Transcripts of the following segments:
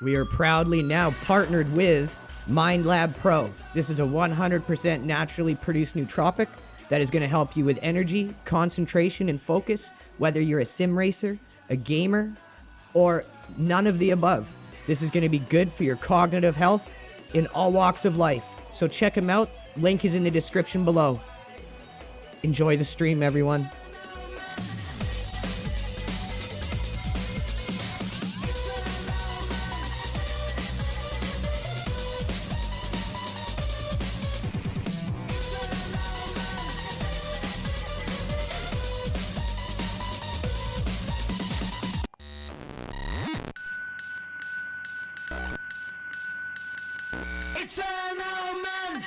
We are proudly now partnered with MindLab Pro. This is a 100% naturally produced nootropic that is going to help you with energy, concentration, and focus, whether you're a sim racer, a gamer, or none of the above. This is going to be good for your cognitive health in all walks of life. So check them out. Link is in the description below. Enjoy the stream, everyone. It's an old man.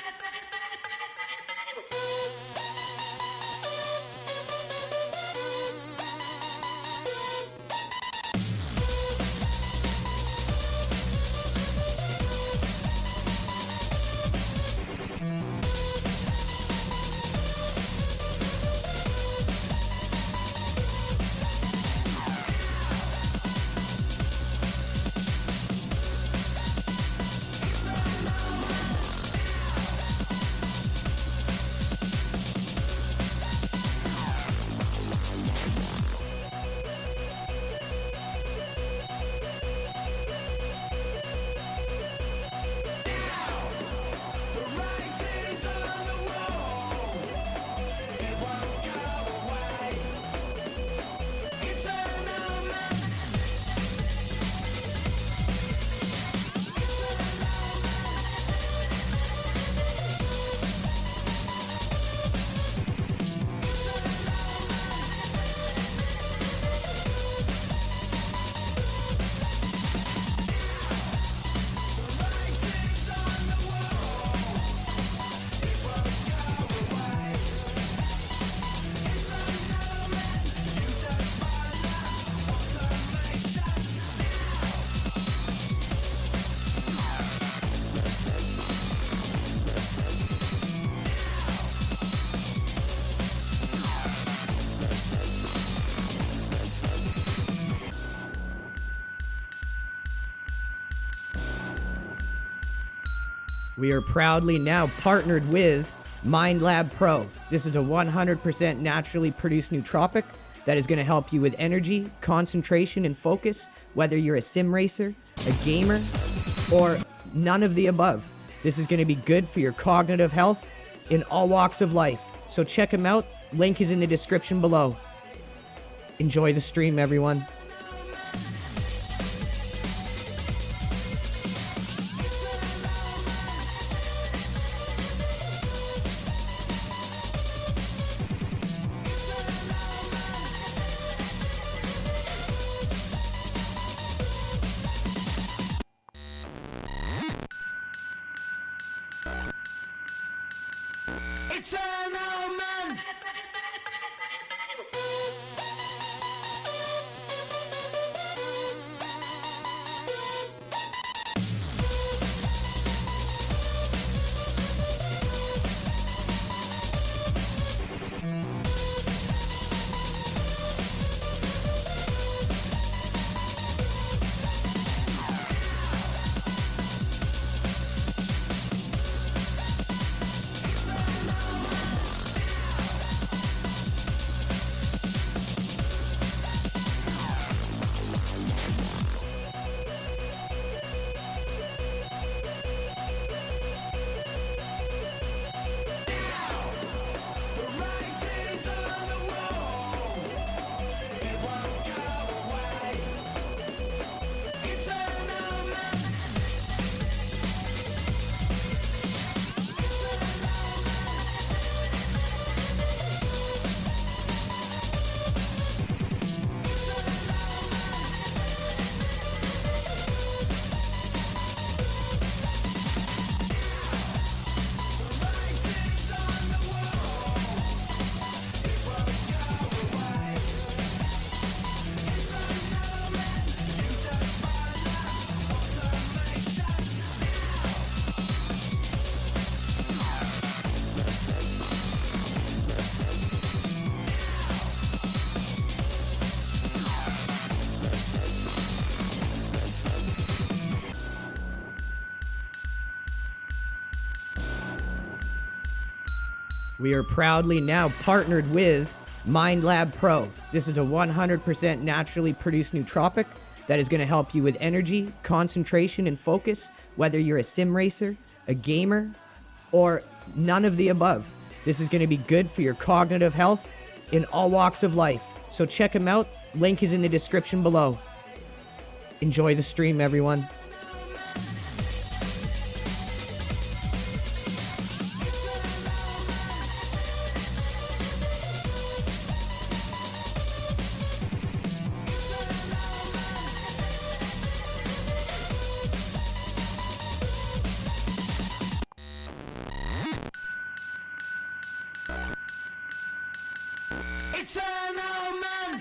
We are proudly now partnered with MindLab Pro. This is a 100% naturally produced nootropic that is going to help you with energy, concentration, and focus, whether you're a sim racer, a gamer, or none of the above. This is going to be good for your cognitive health in all walks of life. So check them out. Link is in the description below. Enjoy the stream, everyone. It's an old man. We are proudly now partnered with MindLab Pro. This is a 100% naturally produced nootropic that is going to help you with energy, concentration, and focus, whether you're a sim racer, a gamer, or none of the above. This is going to be good for your cognitive health in all walks of life. So check them out. Link is in the description below. Enjoy the stream, everyone. It's an old man.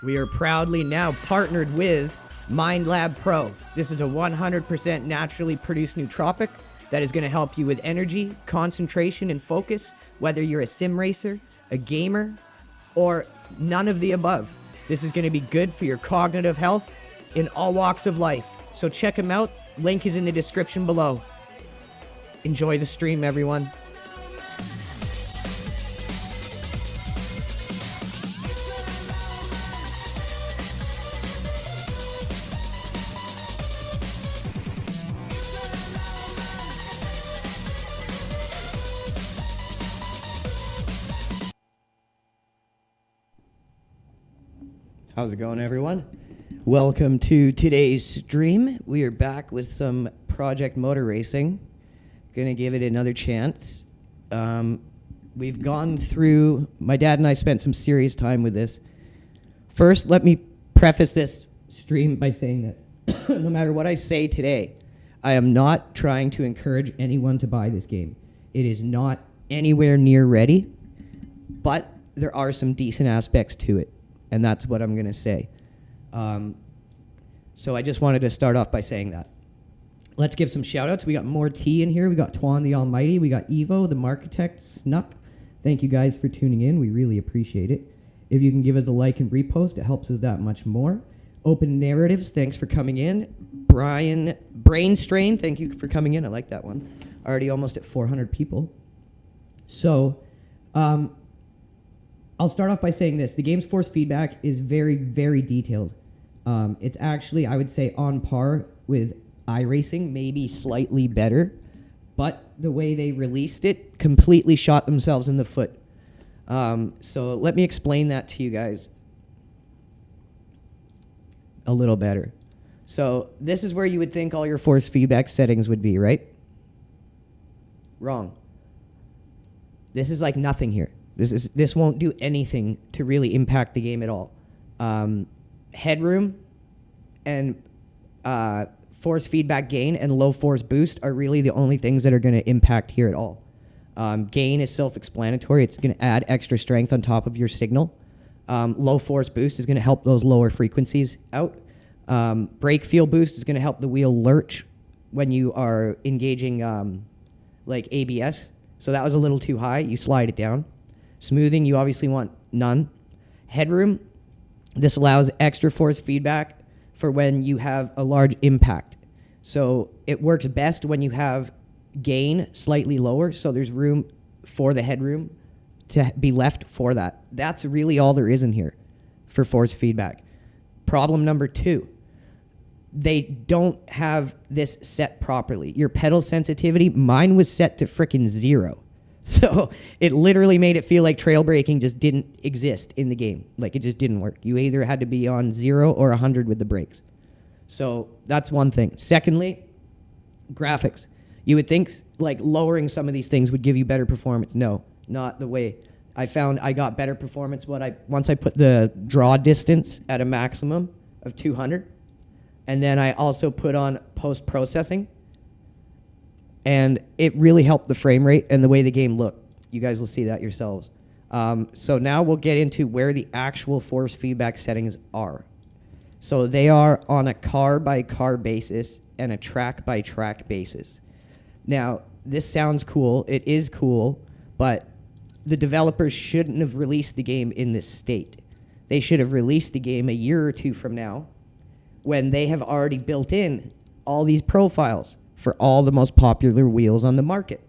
We are proudly now partnered with MindLab Pro. This is a 100% naturally produced nootropic that is going to help you with energy, concentration, and focus, whether you're a sim racer, a gamer, or none of the above. This is going to be good for your cognitive health in all walks of life. So check them out. Link is in the description below. Enjoy the stream, everyone. How's it going, everyone? Welcome to today's stream. We are back with some Project Motor Racing. Gonna give it another chance. We've gone through, my dad and I spent some serious time with this. First, let me preface this stream by saying this. No matter what I say today, I am not trying to encourage anyone to buy this game. It is not anywhere near ready, but there are some decent aspects to it. And that's what I'm going to say. So I just wanted to start off by saying that. Let's give some shout-outs. We got more T in here. We got Twan the Almighty. We got Evo, the Markitect, Snuck. Thank you guys for tuning in. We really appreciate it. If you can give us a like and repost, it helps us that much more. Open Narratives, thanks for coming in. Brian Brainstrain, thank you for coming in. I like that one. Already almost at 400 people. So, I'll start off by saying this. The game's force feedback is very, very detailed. It's actually, I would say, on par with iRacing, maybe slightly better. But the way they released it completely shot themselves in the foot. So let me explain that to you guys a little better. So this is where you would think all your force feedback settings would be, right? Wrong. This is like nothing here. This won't do anything to really impact the game at all. Headroom and force feedback gain and low force boost are really the only things that are going to impact here at all. Gain is self-explanatory. It's going to add extra strength on top of your signal. Low force boost is going to help those lower frequencies out. Brake feel boost is going to help the wheel lurch when you are engaging like ABS. So that was a little too high. You slide it down. Smoothing, you obviously want none. Headroom, this allows extra force feedback for when you have a large impact. So it works best when you have gain slightly lower, so there's room for the headroom to be left for that. That's really all there is in here for force feedback. Problem number 2, they don't have this set properly. Your pedal sensitivity, mine was set to frickin' 0. So it literally made it feel like trail braking just didn't exist in the game. Like, it just didn't work. You either had to be on 0 or 100 with the brakes. So that's one thing. Secondly, graphics. You would think like lowering some of these things would give you better performance. No, not the way. I found I got better performance once I put the draw distance at a maximum of 200. And then I also put on post-processing. And it really helped the frame rate and the way the game looked. You guys will see that yourselves. So now we'll get into where the actual force feedback settings are. So they are on a car-by-car basis and a track-by-track basis. Now, this sounds cool. It is cool, but the developers shouldn't have released the game in this state. They should have released the game a year or 2 from now when they have already built in all these profiles for all the most popular wheels on the market.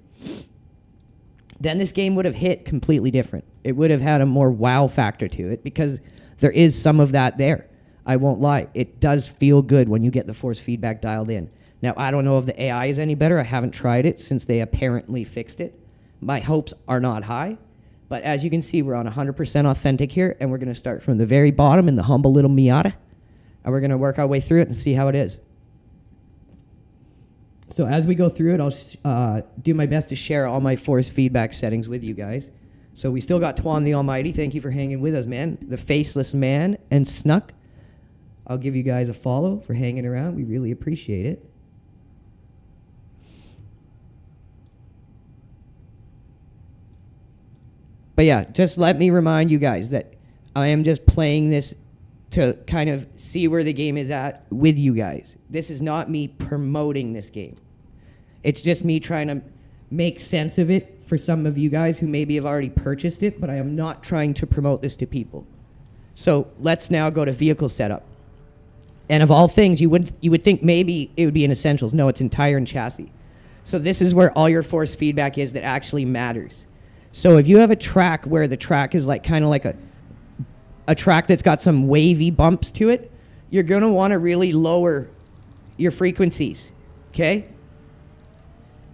Then this game would have hit completely different. It would have had a more wow factor to it because there is some of that there. I won't lie. It does feel good when you get the force feedback dialed in. Now, I don't know if the AI is any better. I haven't tried it since they apparently fixed it. My hopes are not high. But as you can see, we're on 100% authentic here, and we're going to start from the very bottom in the humble little Miata, and we're going to work our way through it and see how it is. So as we go through it, I'll do my best to share all my force feedback settings with you guys. So we still got Twan the Almighty. Thank you for hanging with us, man. The Faceless Man and Snuck. I'll give you guys a follow for hanging around. We really appreciate it. But yeah, just let me remind you guys that I am just playing this to kind of see where the game is at with you guys. This is not me promoting this game. It's just me trying to make sense of it for some of you guys who maybe have already purchased it, but I am not trying to promote this to people. So let's now go to vehicle setup. And of all things, you would think maybe it would be in essentials. No, it's in tire and chassis. So this is where all your force feedback is that actually matters. So if you have a track where the track is like kind of like a track that's got some wavy bumps to it, you're going to want to really lower your frequencies, okay?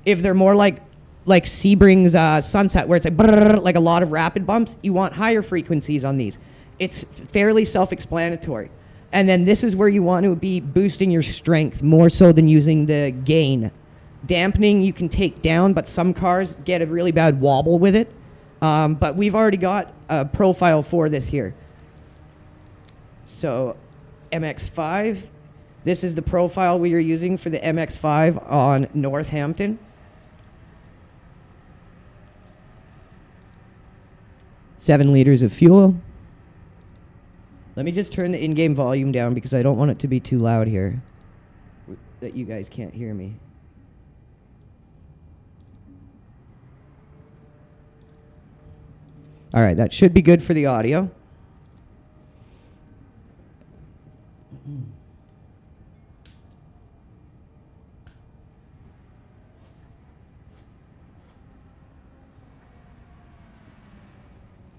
If they're more like Sebring's Sunset, where it's like a lot of rapid bumps, you want higher frequencies on these. It's fairly self-explanatory. And then this is where you want to be boosting your strength more so than using the gain. Dampening you can take down, but some cars get a really bad wobble with it. But we've already got a profile for this here. So MX-5, this is the profile we are using for the MX-5 on Northampton. Seven liters of fuel. Let me just turn the in-game volume down because I don't want it to be too loud here, that you guys can't hear me. All right, that should be good for the audio.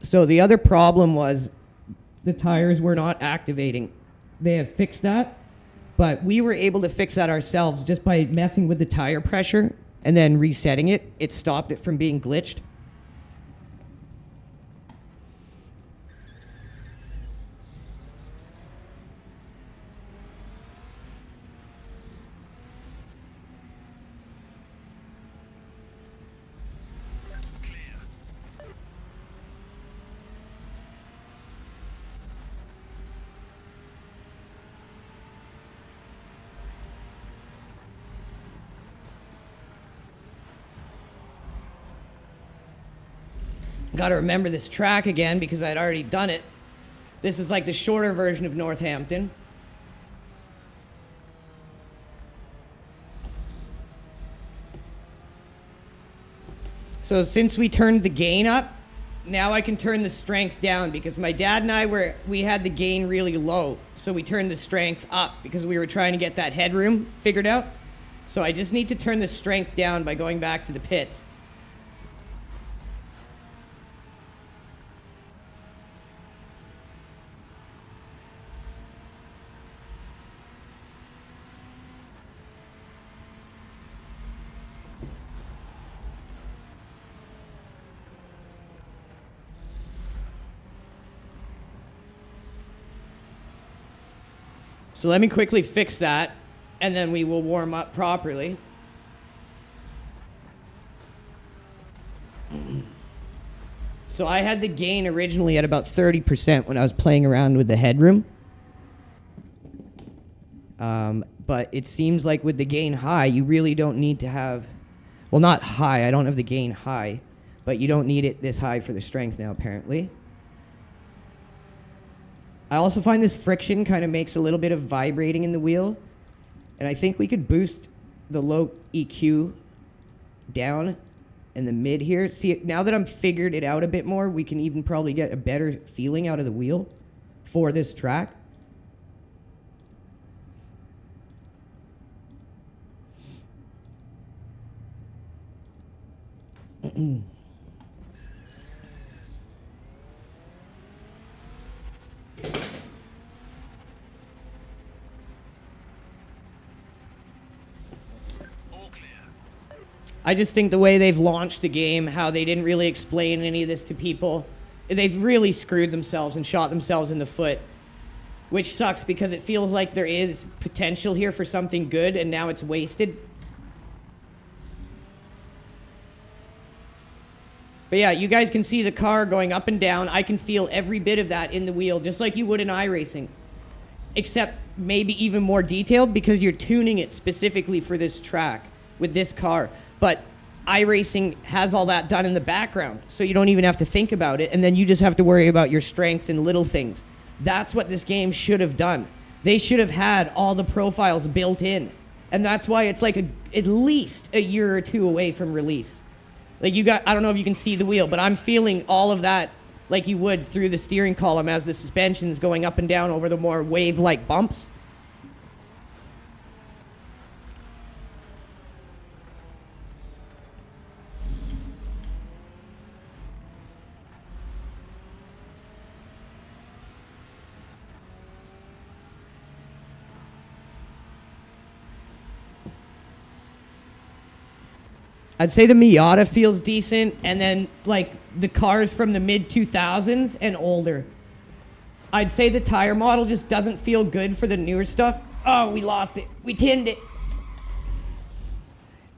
So the other problem was the tires were not activating. They have fixed that, but we were able to fix that ourselves just by messing with the tire pressure and then resetting it. It stopped it from being glitched. Got to remember this track again because I'd already done it. This is like the shorter version of Northampton. So since we turned the gain up, now I can turn the strength down because my dad and I we had the gain really low. So we turned the strength up because we were trying to get that headroom figured out. So I just need to turn the strength down by going back to the pits. So let me quickly fix that, and then we will warm up properly. So I had the gain originally at about 30% when I was playing around with the headroom. But it seems like with the gain high, you really don't need to have, well, not high, I don't have the gain high, but you don't need it this high for the strength now, apparently. I also find this friction kind of makes a little bit of vibrating in the wheel. And I think we could boost the low EQ down in the mid here. See, now that I'm figured it out a bit more, we can even probably get a better feeling out of the wheel for this track. I just think the way they've launched the game, how they didn't really explain any of this to people, they've really screwed themselves and shot themselves in the foot, which sucks because it feels like there is potential here for something good and now it's wasted. But yeah, you guys can see the car going up and down. I can feel every bit of that in the wheel, just like you would in iRacing, except maybe even more detailed because you're tuning it specifically for this track with this car. But iRacing has all that done in the background, so you don't even have to think about it, and then you just have to worry about your strength and little things. That's what this game should have done. They should have had all the profiles built in, and that's why it's like at least a year or two away from release. Like I don't know if you can see the wheel, but I'm feeling all of that like you would through the steering column as the suspension's going up and down over the more wave-like bumps. I'd say the Miata feels decent, and then like the cars from the mid-2000s and older. I'd say the tire model just doesn't feel good for the newer stuff. Oh, we lost it. We tinned it.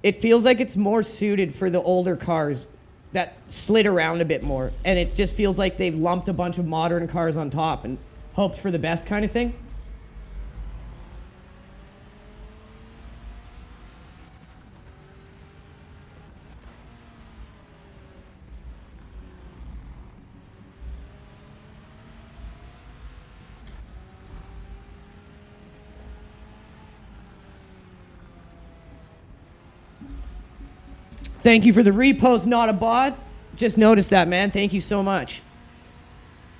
It feels like it's more suited for the older cars that slid around a bit more, and it just feels like they've lumped a bunch of modern cars on top and hoped for the best kind of thing. Thank you for the repost, not a bot. Just noticed that, man. Thank you so much.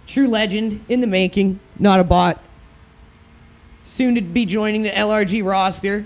True legend in the making, not a bot. Soon to be joining the LRG roster.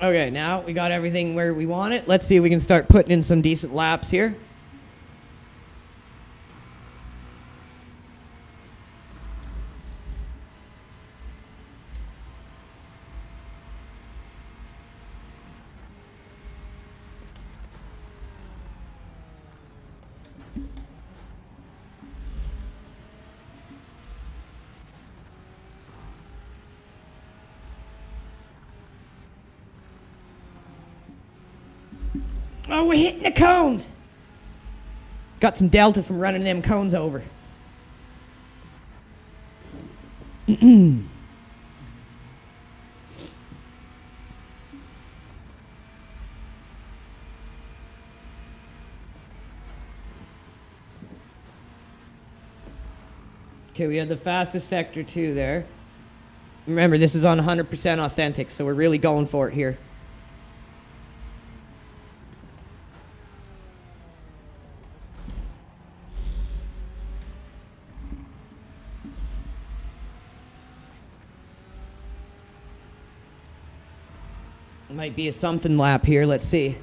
Okay, now we got everything where we want it. Let's see if we can start putting in some decent laps here. Oh, we're hitting the cones. Got some delta from running them cones over. Okay, we had the fastest sector 2 there. Remember, this is on 100% authentic, so we're really going for it here. Might be a something lap here, let's see.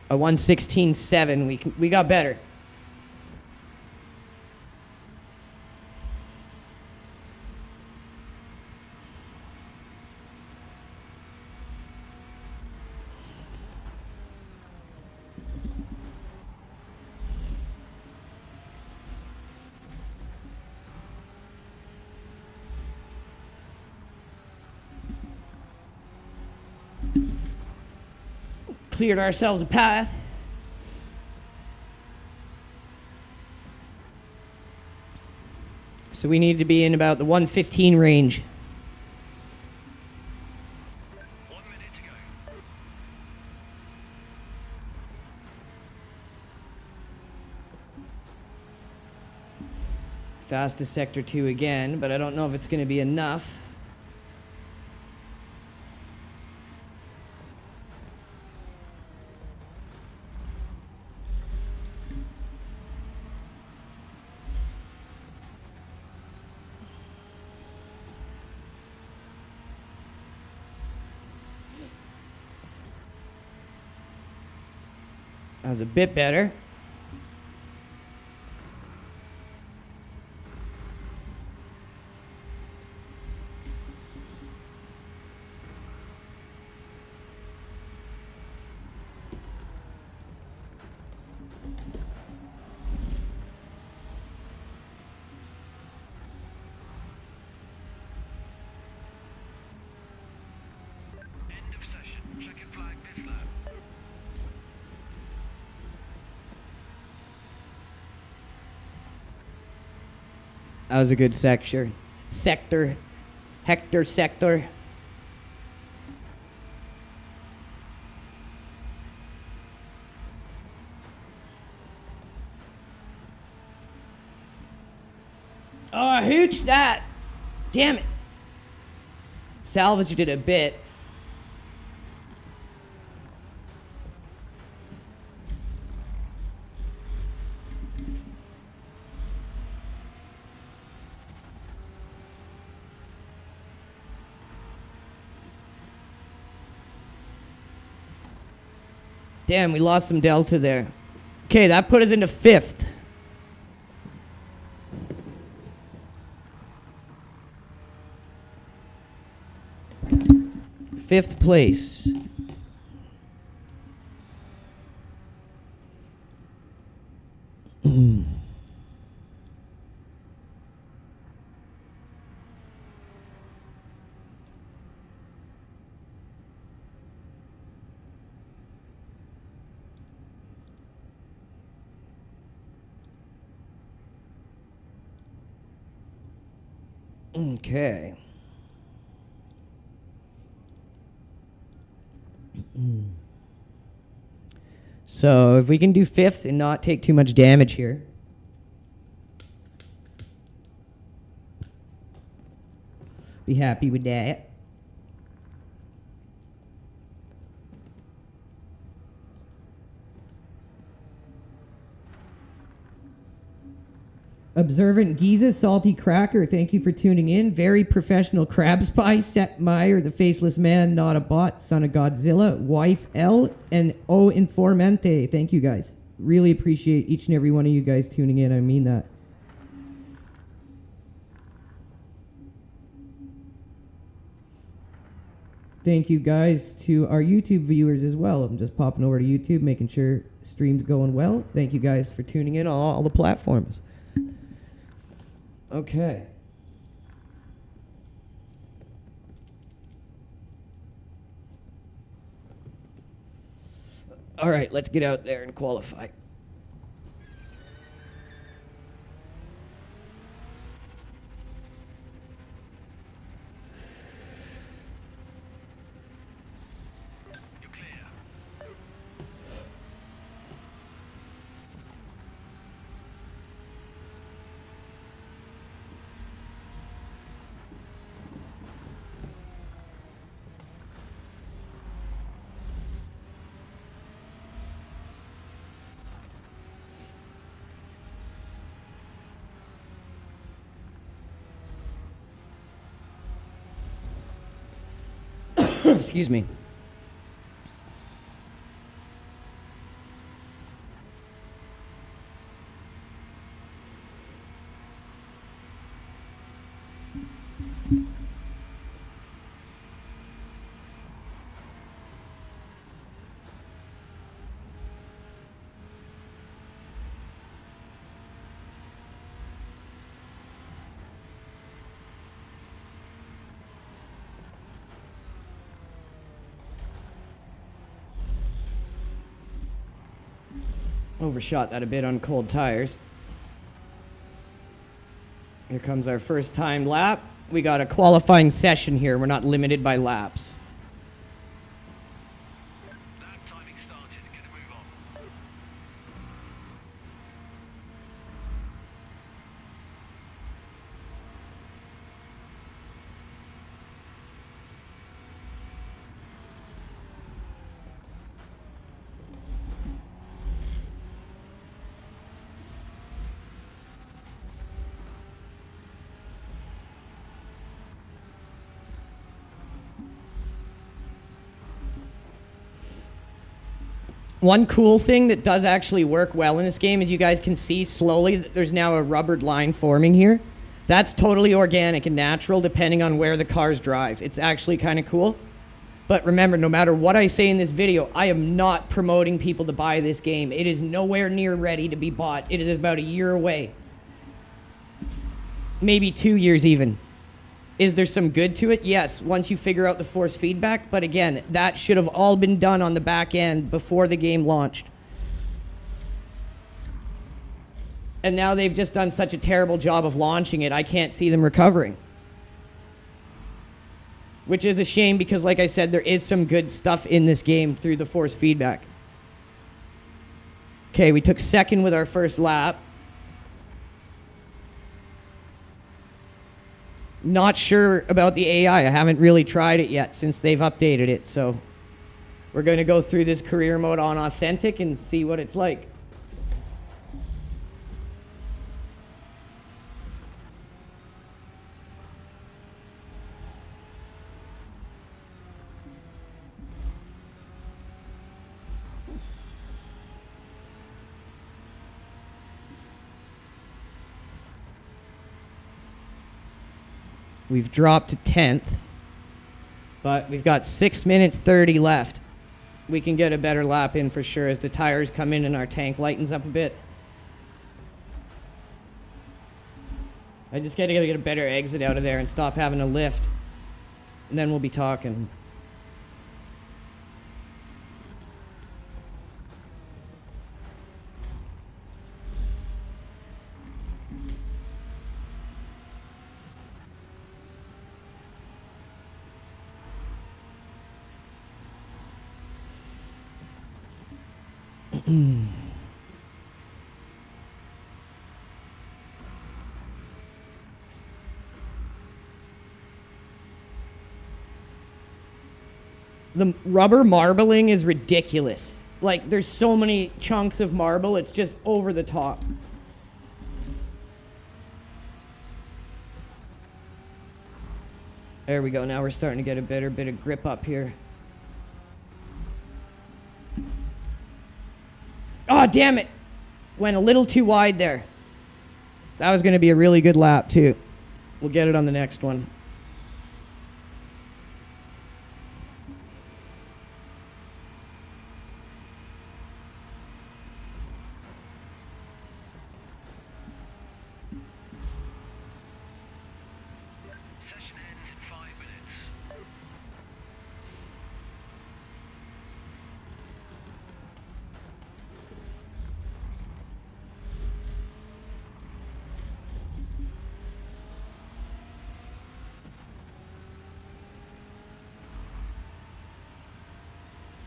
A 1:16.7, we got better. Cleared ourselves a path. So we need to be in about the 1:15 range. 1 minute to go. Fastest sector 2 again, but I don't know if it's going to be enough. That was a bit better. End of session. Checking flag this lap. That was a good sector. Sector. Oh, I hooched that. Damn it. Salvaged it a bit. Damn, we lost some delta there. Okay, that put us into 5th. Fifth place. Okay. So if we can do 5th and not take too much damage here. Be happy with that. Observant Giza, Salty Cracker, thank you for tuning in. Very professional crab spy, Seth Meyer, the faceless man, not a bot, son of Godzilla, wife L, and O Informente. Thank you guys. Really appreciate each and every one of you guys tuning in. I mean that. Thank you guys to our YouTube viewers as well. I'm just popping over to YouTube, making sure stream's going well. Thank you guys for tuning in on all the platforms. Okay. All right, let's get out there and qualify. You're clear. Excuse me. Overshot that a bit on cold tires. Here comes our first time lap. We got a qualifying session here. We're not limited by laps. Lap timing started. Get a move on. One cool thing that does actually work well in this game is you guys can see slowly that there's now a rubbered line forming here. That's totally organic and natural depending on where the cars drive. It's actually kind of cool. But remember, no matter what I say in this video, I am not promoting people to buy this game. It is nowhere near ready to be bought. It is about a year away. Maybe 2 years even. Is there some good to it? Yes, once you figure out the force feedback. But again, that should have all been done on the back end before the game launched. And now they've just done such a terrible job of launching it, I can't see them recovering. Which is a shame because, like I said, there is some good stuff in this game through the force feedback. Okay, we took second with our first lap. Not sure about the AI. I haven't really tried it yet since they've updated it. So we're going to go through this career mode on authentic and see what it's like. We've dropped to 10th, but we've got 6 minutes 30 left. We can get a better lap in for sure as the tires come in and our tank lightens up a bit. I just gotta get a better exit out of there and stop having to lift, and then we'll be talking. The rubber marbling is ridiculous. Like, there's so many chunks of marble, it's just over the top. There we go. Now we're starting to get a better bit of grip up here. Oh, damn it. Went a little too wide there. That was going to be a really good lap, too. We'll get it on the next one. Session ends in 5 minutes.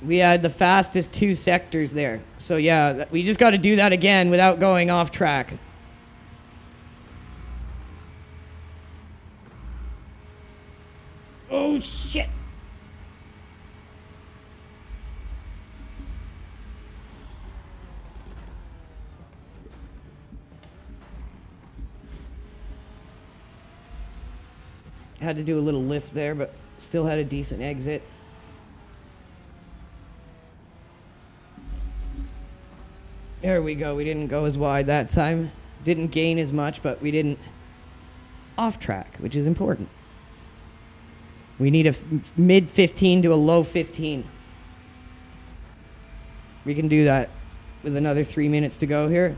We had the fastest 2 sectors there. So yeah, we just got to do that again without going off track. Oh shit. Had to do a little lift there, but still had a decent exit. There we go. We didn't go as wide that time. Didn't gain as much, but we didn't off track, which is important. We need a mid 15 to a low 15. We can do that with another 3 minutes to go here.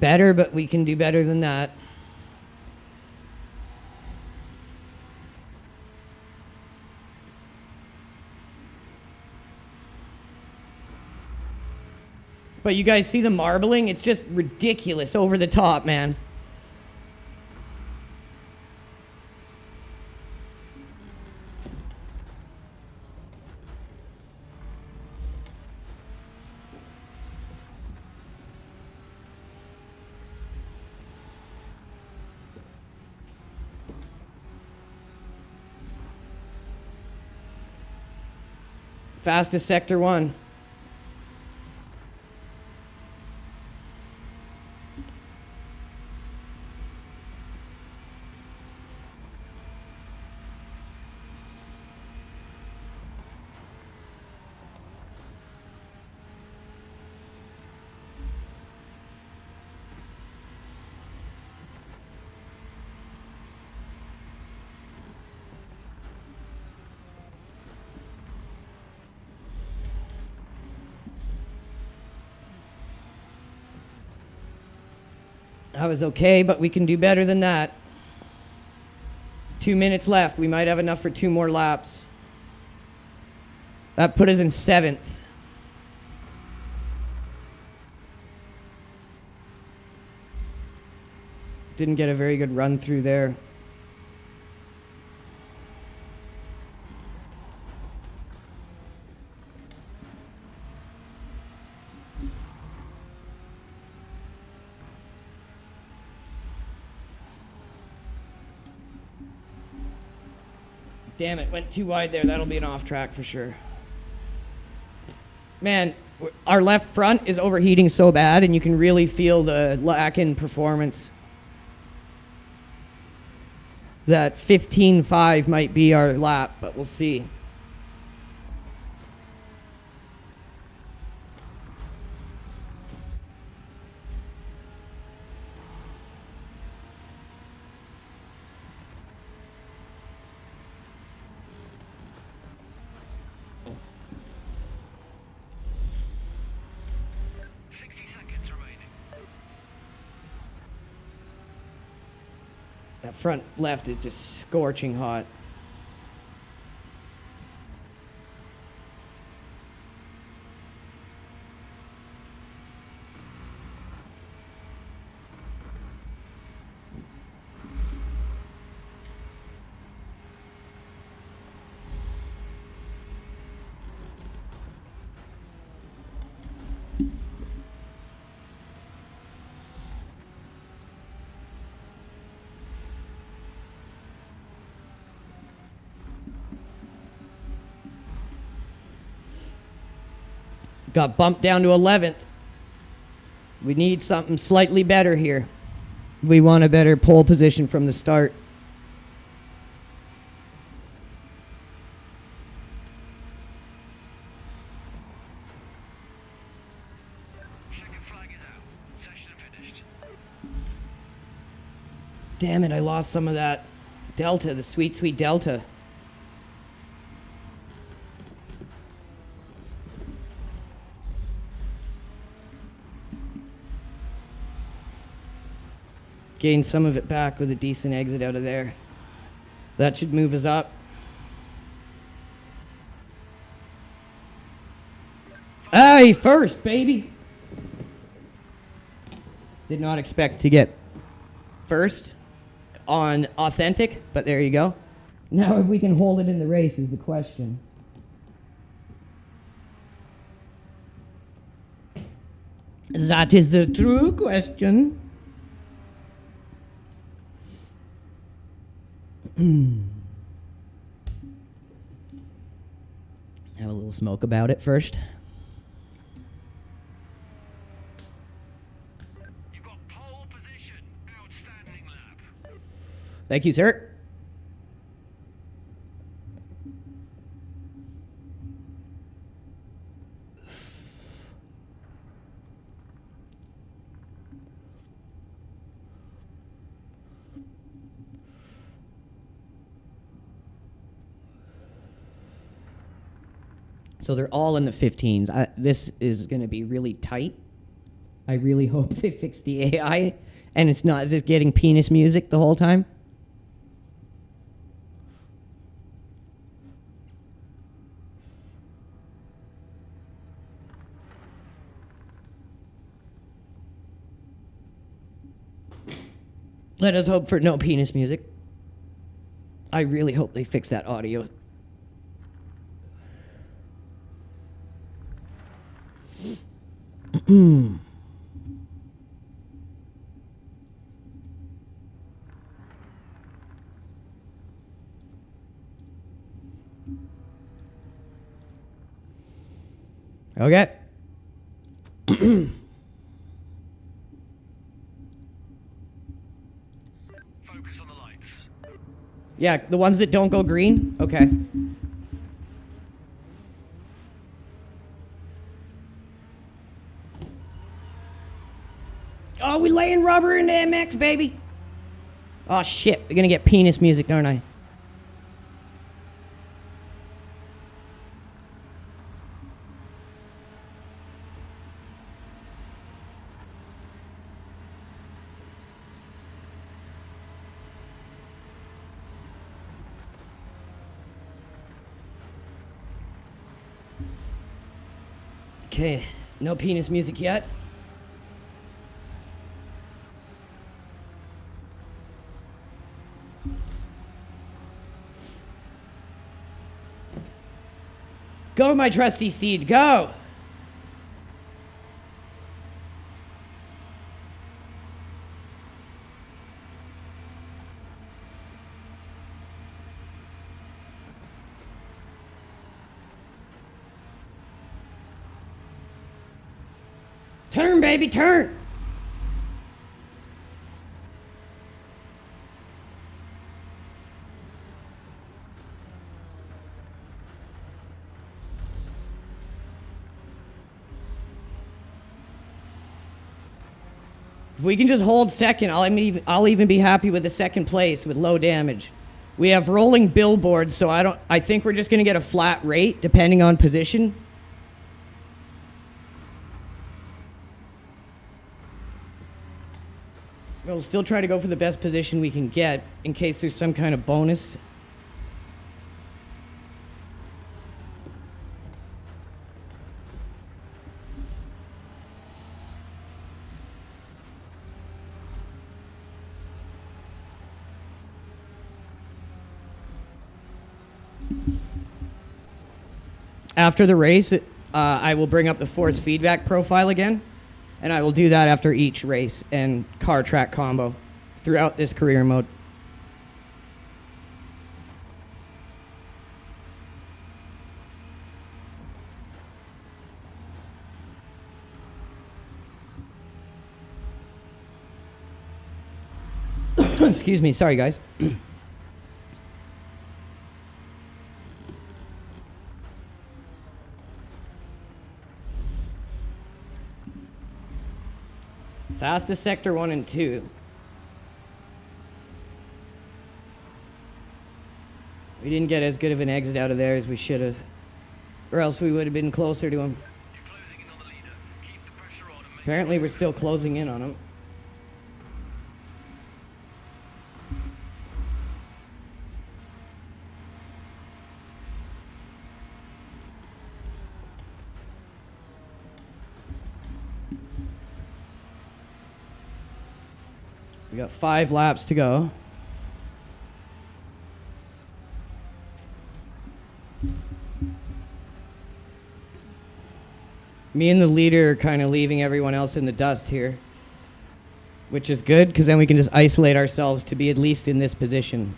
Better, but we can do better than that. But you guys see the marbling? It's just ridiculous, over the top, man. Fastest sector 1. That was okay, but we can do better than that. 2 minutes left. We might have enough for 2 more laps. That put us in 7th. Didn't get a very good run through there. Damn it, went too wide there. That'll be an off track for sure. Man, our left front is overheating so bad, and you can really feel the lack in performance. That 15.5 might be our lap, but we'll see. That front left is just scorching hot. Got bumped down to 11th. We need something slightly better here. We want a better pole position from the start. Second flag is out. Session finished. Damn it, I lost some of that delta, the sweet, sweet delta. Gain some of it back with a decent exit out of there. That should move us up. Hey, first, baby. Did not expect to get first on authentic, but there you go. Now if we can hold it in the race is the question. That is the true question. Have a little smoke about it first. You've got pole position. Outstanding lap. Thank you, sir. So they're all in the 15s. This is going to be really tight. I really hope they fix the AI and it's not just getting penis music the whole time. Let us hope for no penis music. I really hope they fix that audio. Okay. Focus on the lights. Yeah, the ones that don't go green? Okay. Oh, we laying rubber into MX, baby. Oh, shit. We're gonna get penis music, aren't I? Okay, no penis music yet. Go, my trusty steed, go! Turn, baby, turn! If we can just hold second, I'll even be happy with the second place with low damage. We have rolling billboards, so I think we're just gonna get a flat rate depending on position. We'll still try to go for the best position we can get in case there's some kind of bonus. After the race, I will bring up the force feedback profile again, and I will do that after each race and car track combo throughout this career mode. Excuse me, sorry guys. Fastest sector 1 and 2. We didn't get as good of an exit out of there as we should have, or else we would have been closer to him. You're closing in on the leader. Keep the pressure on and make Apparently we're still closing in on him. We got 5 laps to go. Me and the leader are kind of leaving everyone else in the dust here, which is good because then we can just isolate ourselves to be at least in this position.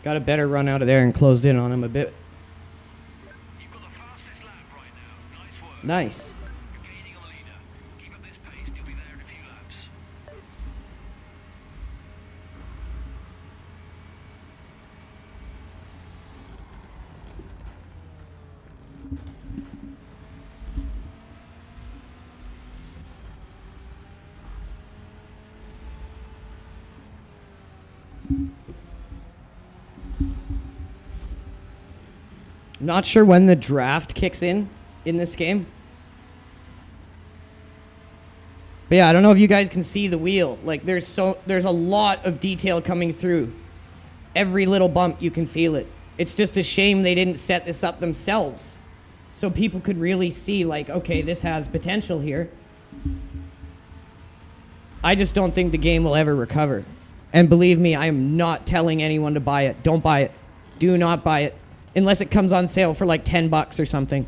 Got a better run out of there and closed in on him a bit. You've got the fastest lap right now. Nice work. Nice. You're leading on the leader. Keep up this pace and you'll be there in a few laps. Not sure when the draft kicks in this game. But yeah, I don't know if you guys can see the wheel. Like there's a lot of detail coming through. Every little bump you can feel it. It's just a shame they didn't set this up themselves so people could really see like, okay, this has potential here. I just don't think the game will ever recover. And believe me, I am not telling anyone to buy it. Don't buy it. Do not buy it. Unless it comes on sale for like $10 or something.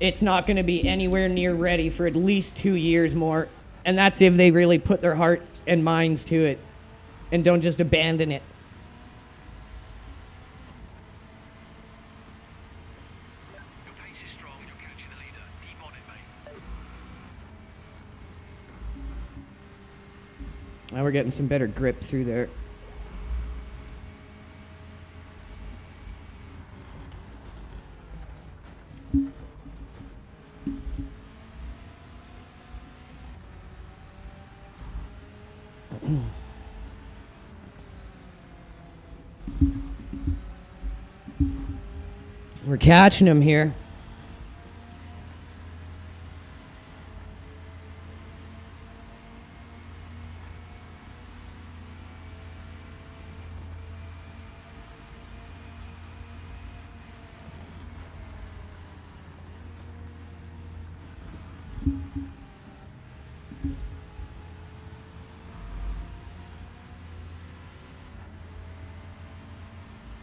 It's not going to be anywhere near ready for at least 2 years more. And that's if they really put their hearts and minds to it and don't just abandon it. Your pace is strong and you're catching the leader. Keep on it, mate. Now we're getting some better grip through there. We're catching him here.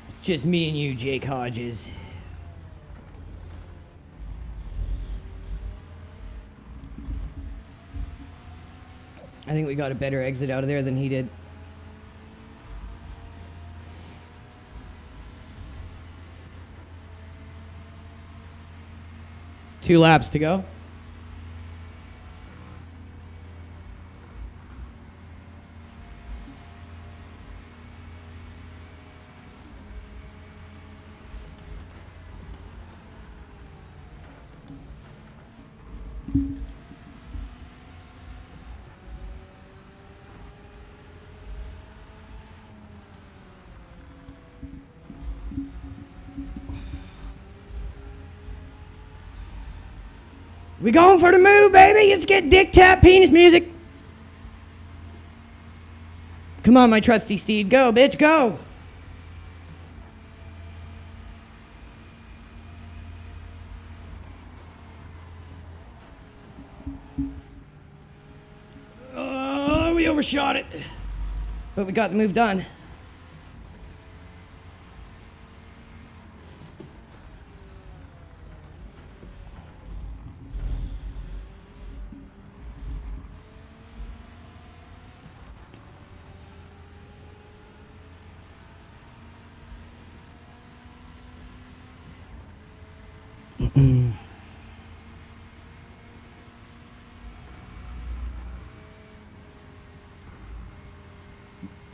It's just me and you, Jake Hodges. I think we got a better exit out of there than he did. Two laps to go. We going for the move, baby. Let's get dick tap penis music. Come on, my trusty steed. Go, bitch, go. Oh, we overshot it. But we got the move done.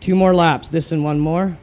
Two more laps, this and one more.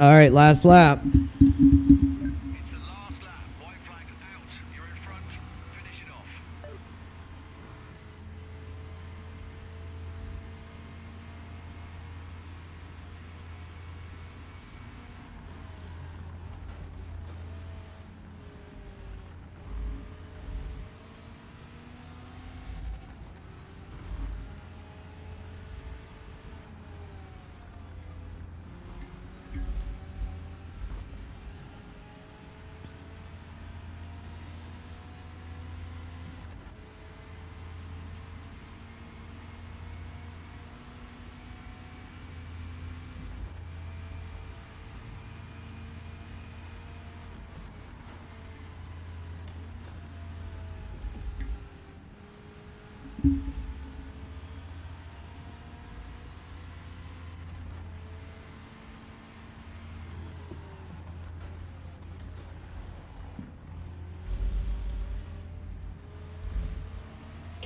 All right, last lap. It's the last lap. White flag out. You're in front. Finish it off.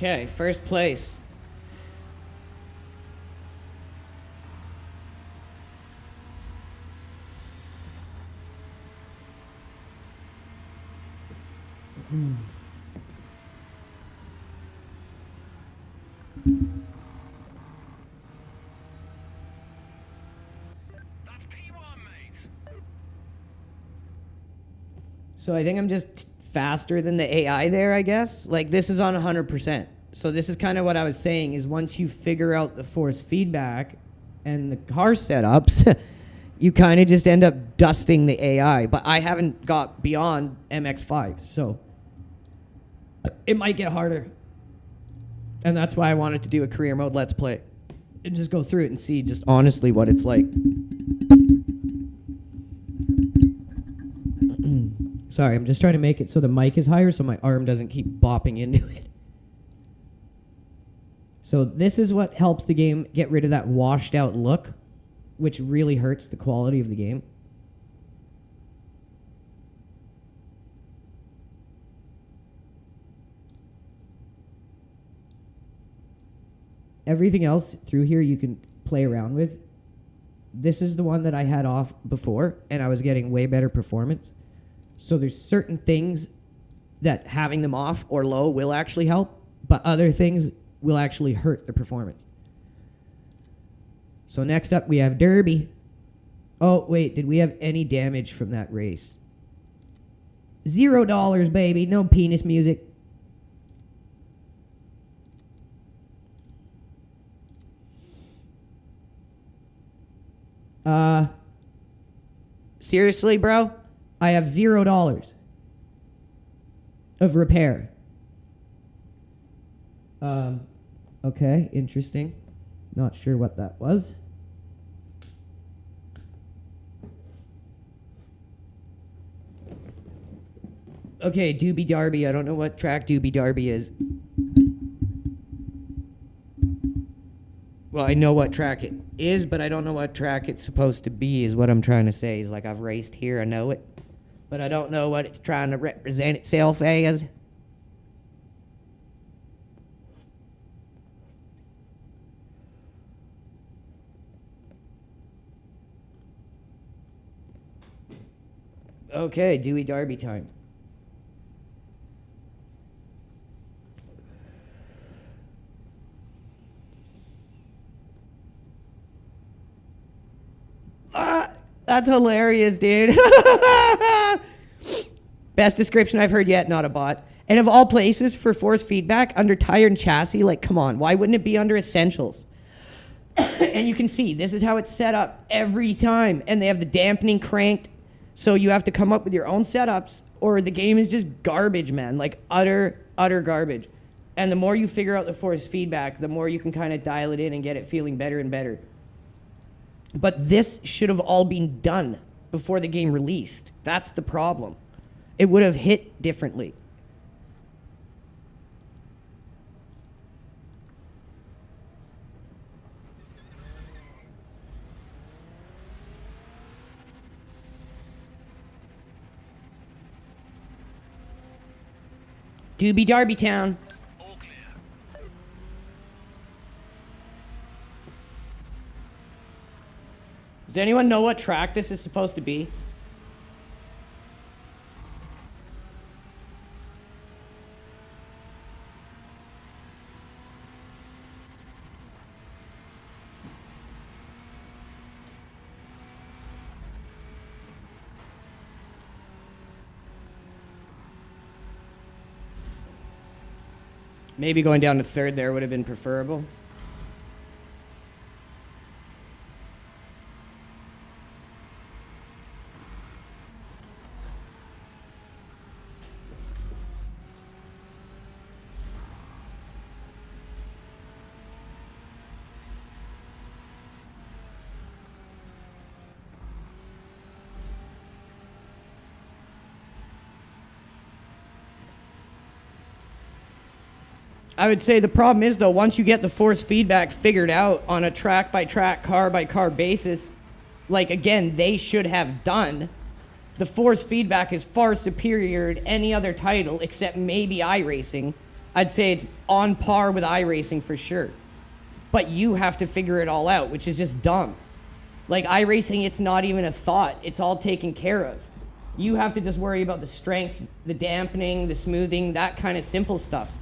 Okay, first place. That's P1, mate. So I think I'm just faster than the AI there, I guess. Like, this is on 100%. So this is kind of what I was saying, is once you figure out the force feedback and the car setups, you kind of just end up dusting the AI. But I haven't got beyond MX5, so it might get harder. And that's why I wanted to do a career mode Let's Play and just go through it and see just honestly what it's like. Sorry, I'm just trying to make it so the mic is higher so my arm doesn't keep bopping into it. So this is what helps the game get rid of that washed out look, which really hurts the quality of the game. Everything else through here you can play around with. This is the one that I had off before, and I was getting way better performance. So there's certain things that having them off or low will actually help, but other things will actually hurt the performance. So next up we have Derby. Oh, wait, did we have any damage from that race? $0, baby. No penis music. Seriously, bro? I have $0 of repair. Okay, interesting. Not sure what that was. Okay, Doobie Darby. I don't know what track Doobie Darby is. Well, I know what track it is, but I don't know what track it's supposed to be, is what I'm trying to say. Is like, I've raced here, I know it, but I don't know what it's trying to represent itself as. Okay, Dewey Darby time. That's hilarious, dude. Best description I've heard yet, not a bot. And of all places for force feedback, under tire and chassis, like, come on, why wouldn't it be under essentials? And you can see, this is how it's set up every time. And they have the dampening cranked, so you have to come up with your own setups, or the game is just garbage, man. Like, utter garbage. And the more you figure out the force feedback, the more you can kind of dial it in and get it feeling better and better. But this should have all been done before the game released. That's the problem. It would have hit differently. Doobie Darby Town. All clear. Does anyone know what track this is supposed to be? Maybe going down to third there would have been preferable. I would say the problem is, though, once you get the force feedback figured out on a track-by-track, car-by-car basis, like, again, they should have done, the force feedback is far superior to any other title except maybe iRacing. I'd say it's on par with iRacing for sure. But you have to figure it all out, which is just dumb. Like, iRacing, it's not even a thought. It's all taken care of. You have to just worry about the strength, the dampening, the smoothing, that kind of simple stuff.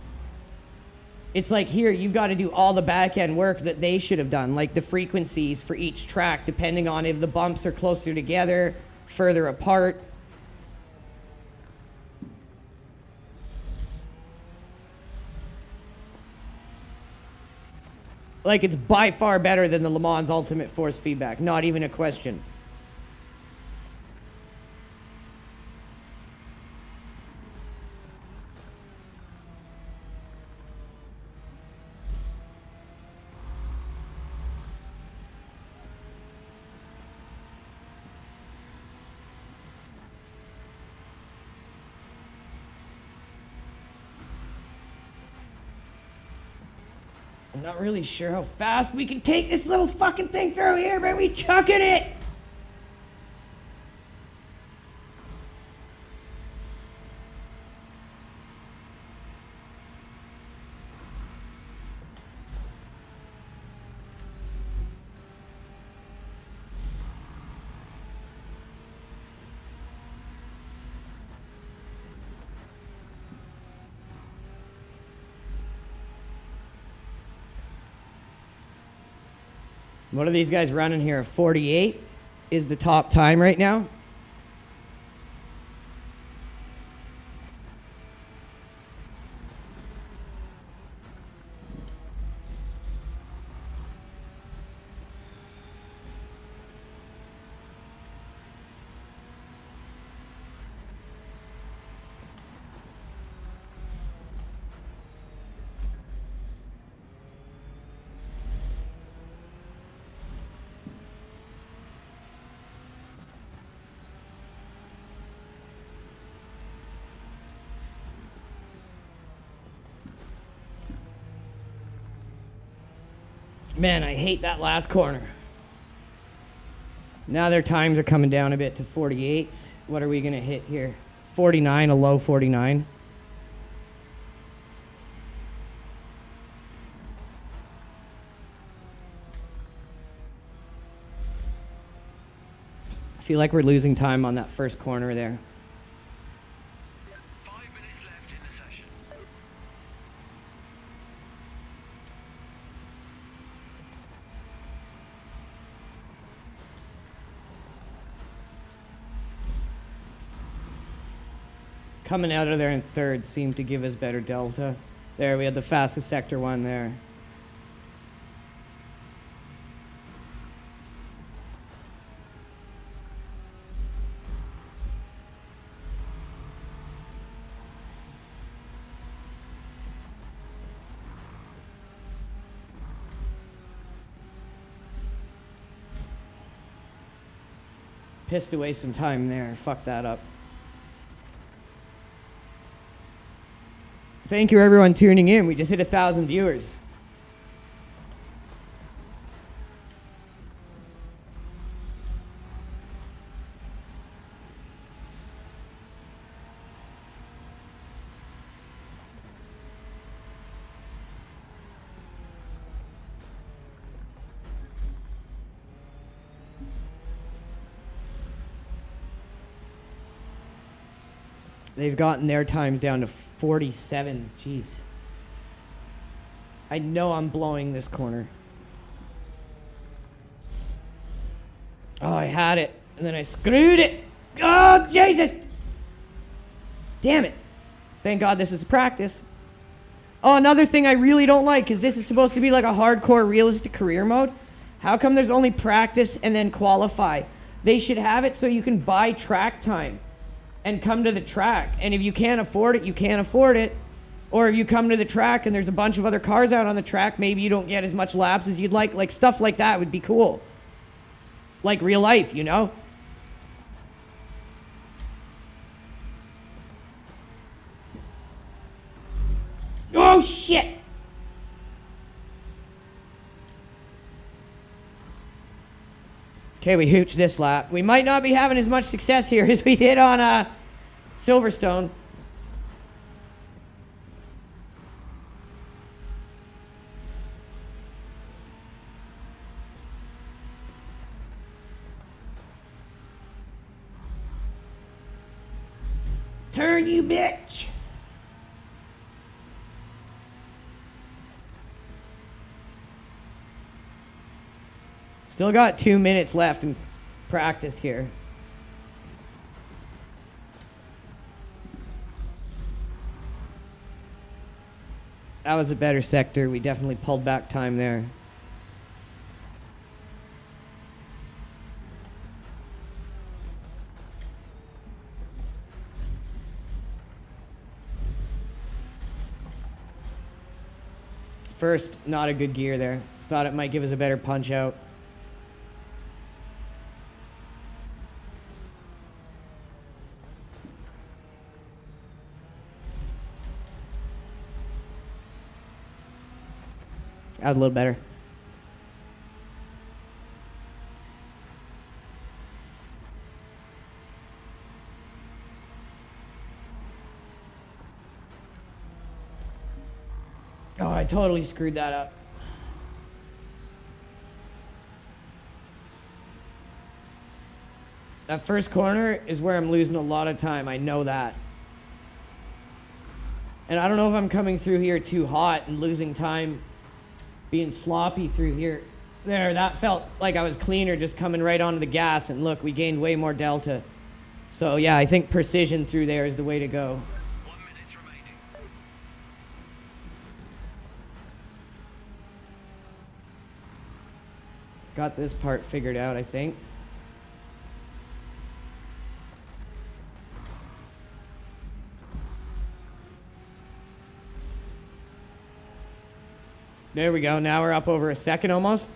It's like here, you've got to do all the back end work that they should have done, like the frequencies for each track, depending on if the bumps are closer together, further apart. Like, it's by far better than the Le Mans Ultimate Force Feedback, not even a question. I'm not really sure how fast we can take this little fucking thing through here, but we chucking it! What are these guys running here? 48 is the top time right now. Man, I hate that last corner. Now their times are coming down a bit to 48. What are we going to hit here? 49, a low 49. I feel like we're losing time on that first corner there. 5 minutes left in the session. Coming out of there in third seemed to give us better delta. There, we had the fastest sector one there. Pissed away some time there. Fuck that up. Thank you, everyone tuning in. We just hit 1,000 viewers. They've gotten their times down to 47s. Jeez. I know I'm blowing this corner. Oh, I had it, and then I screwed it. Oh, Jesus! Damn it. Thank God this is practice. Oh, another thing I really don't like is this is supposed to be like a hardcore realistic career mode. How come there's only practice and then qualify? They should have it so you can buy track time and come to the track. And if you can't afford it, you can't afford it. Or if you come to the track and there's a bunch of other cars out on the track, maybe you don't get as much laps as you'd like. Like, stuff like that would be cool. Like real life, you know? Oh, shit! Okay, we hooched this lap. We might not be having as much success here as we did on Silverstone. Turn, you bitch! Still got 2 minutes left in practice here. That was a better sector. We definitely pulled back time there. First, not a good gear there. Thought it might give us a better punch out. That was a little better. Oh, I totally screwed that up. That first corner is where I'm losing a lot of time. I know that. And I don't know if I'm coming through here too hot and losing time, being sloppy through here. There, that felt like I was cleaner just coming right onto the gas, and look, we gained way more delta. So yeah, I think precision through there is the way to go. 1 minute remaining. Got this part figured out, I think. There we go. Now we're up over a second almost.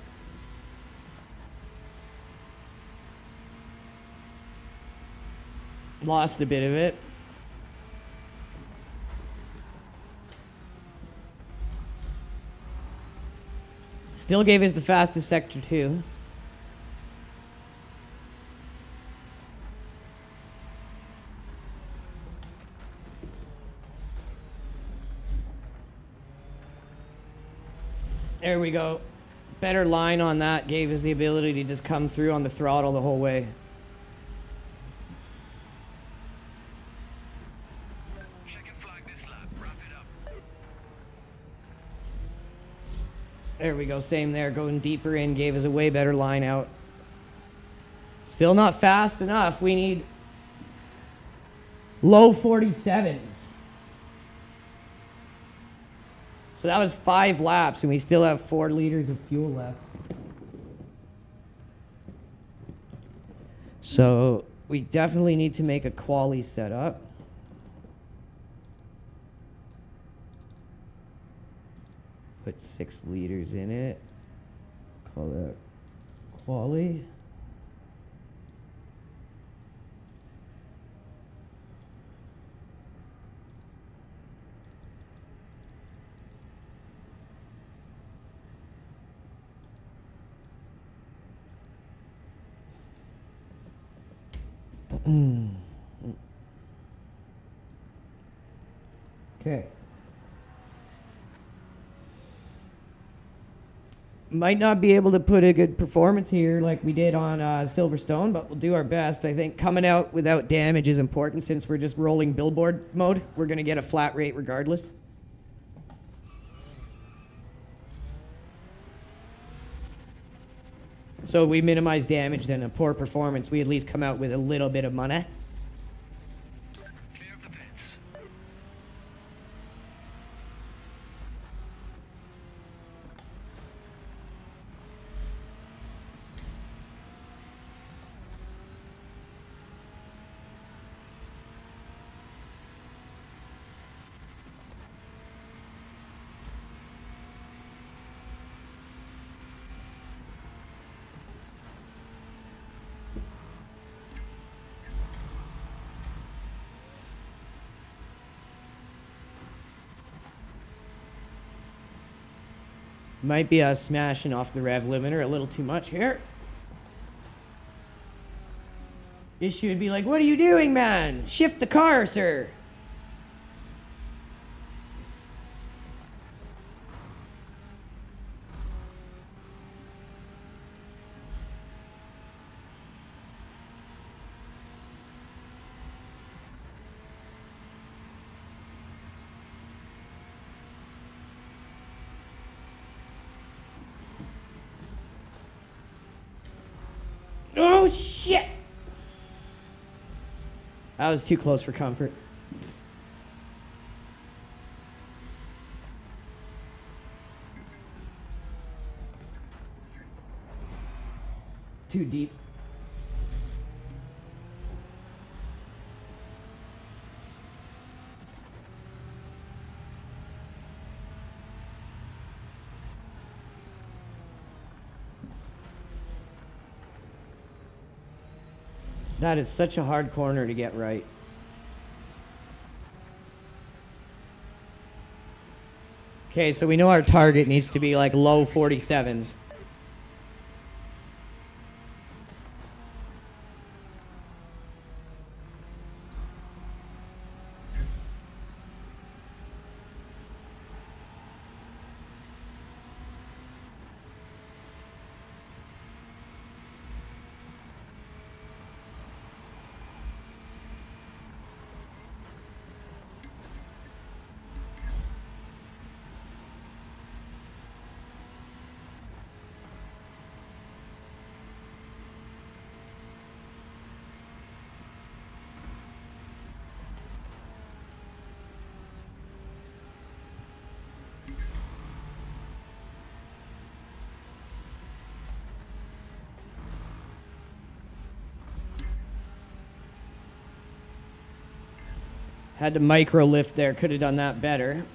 Lost a bit of it. Still gave us the fastest sector too. There we go. Better line on that gave us the ability to just come through on the throttle the whole way. Checking flag this lap. Wrap it up. There we go. Same there. Going deeper in gave us a way better line out. Still not fast enough. We need low 47s. So that was 5 laps, and we still have 4 liters of fuel left. So we definitely need to make a quali setup. Put 6 liters in it. Call that quali. Okay. Might not be able to put a good performance here like we did on Silverstone, but we'll do our best. I think coming out without damage is important since we're just rolling billboard mode. We're going to get a flat rate regardless. So if we minimize damage, then a poor performance, we at least come out with a little bit of money. Clear of the pits. Might be us smashing off the rev limiter a little too much here. Issue would be like, what are you doing, man? Shift the car, sir. Oh, shit! That was too close for comfort. Too deep. That is such a hard corner to get right. Okay, so we know our target needs to be like low 47s. Had to micro lift there, could have done that better.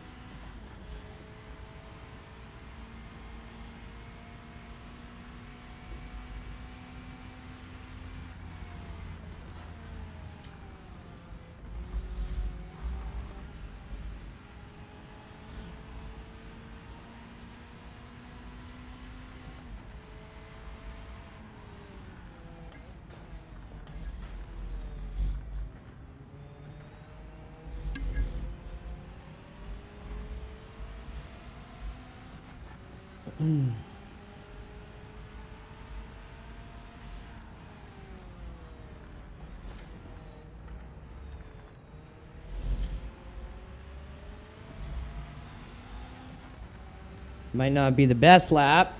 Might not be the best lap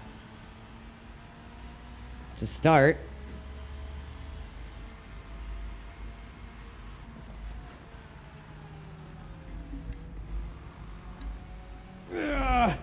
to start. Ugh.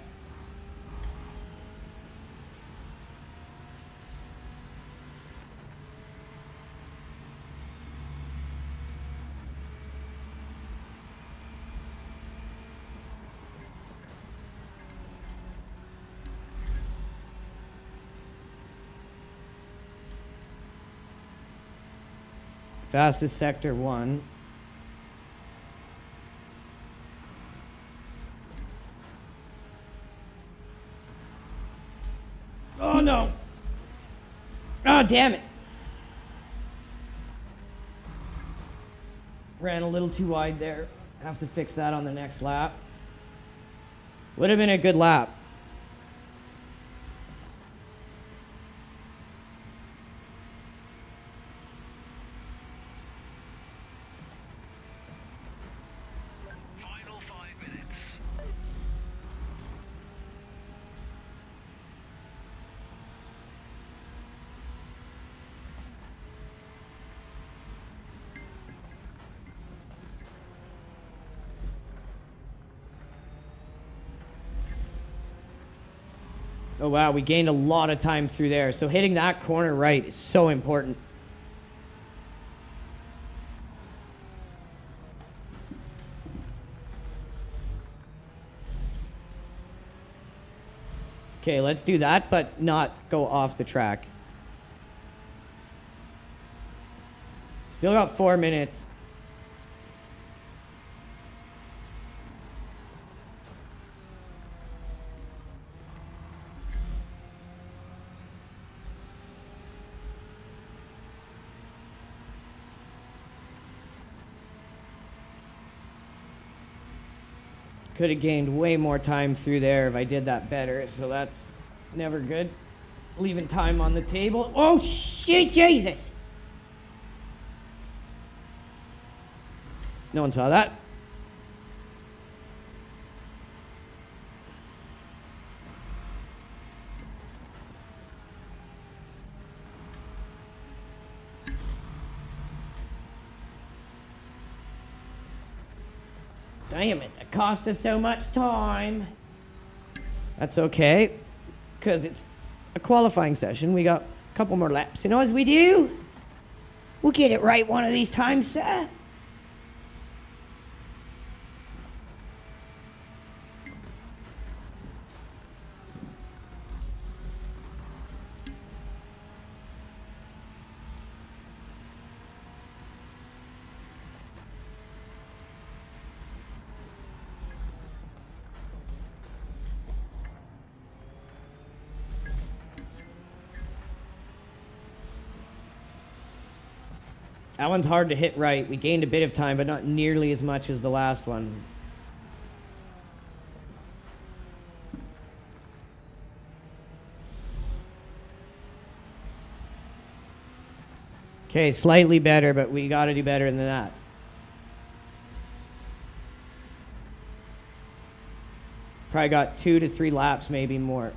Fastest sector 1. Oh no. Oh, damn it. Ran a little too wide there. Have to fix that on the next lap. Would have been a good lap. Oh, wow, we gained a lot of time through there. So hitting that corner right is so important. Okay, let's do that, but not go off the track. Still got 4 minutes. Could have gained way more time through there if I did that better, so that's never good. Leaving time on the table. Oh, shit, Jesus! No one saw that. Damn it, it cost us so much time. That's okay, because it's a qualifying session. We got a couple more laps. You know, as we do, we'll get it right one of these times, sir. That one's hard to hit right. We gained a bit of time, but not nearly as much as the last one. Okay, slightly better, but we got to do better than that. Probably got 2 to 3 laps, maybe more.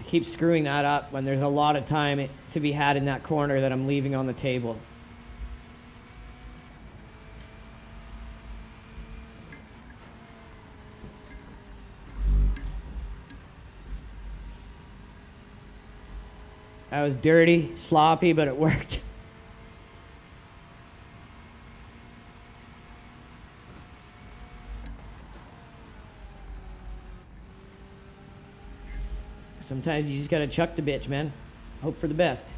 Keep screwing that up when there's a lot of time to be had in that corner that I'm leaving on the table. That was dirty, sloppy, but it worked. Sometimes you just gotta chuck the bitch, man. Hope for the best.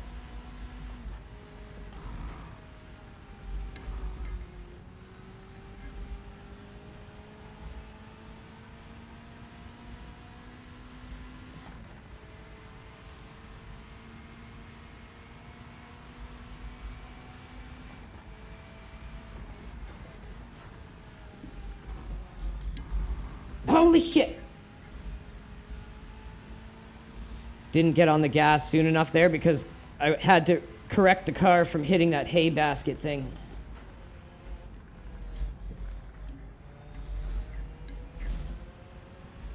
Holy shit! Didn't get on the gas soon enough there because I had to correct the car from hitting that hay basket thing.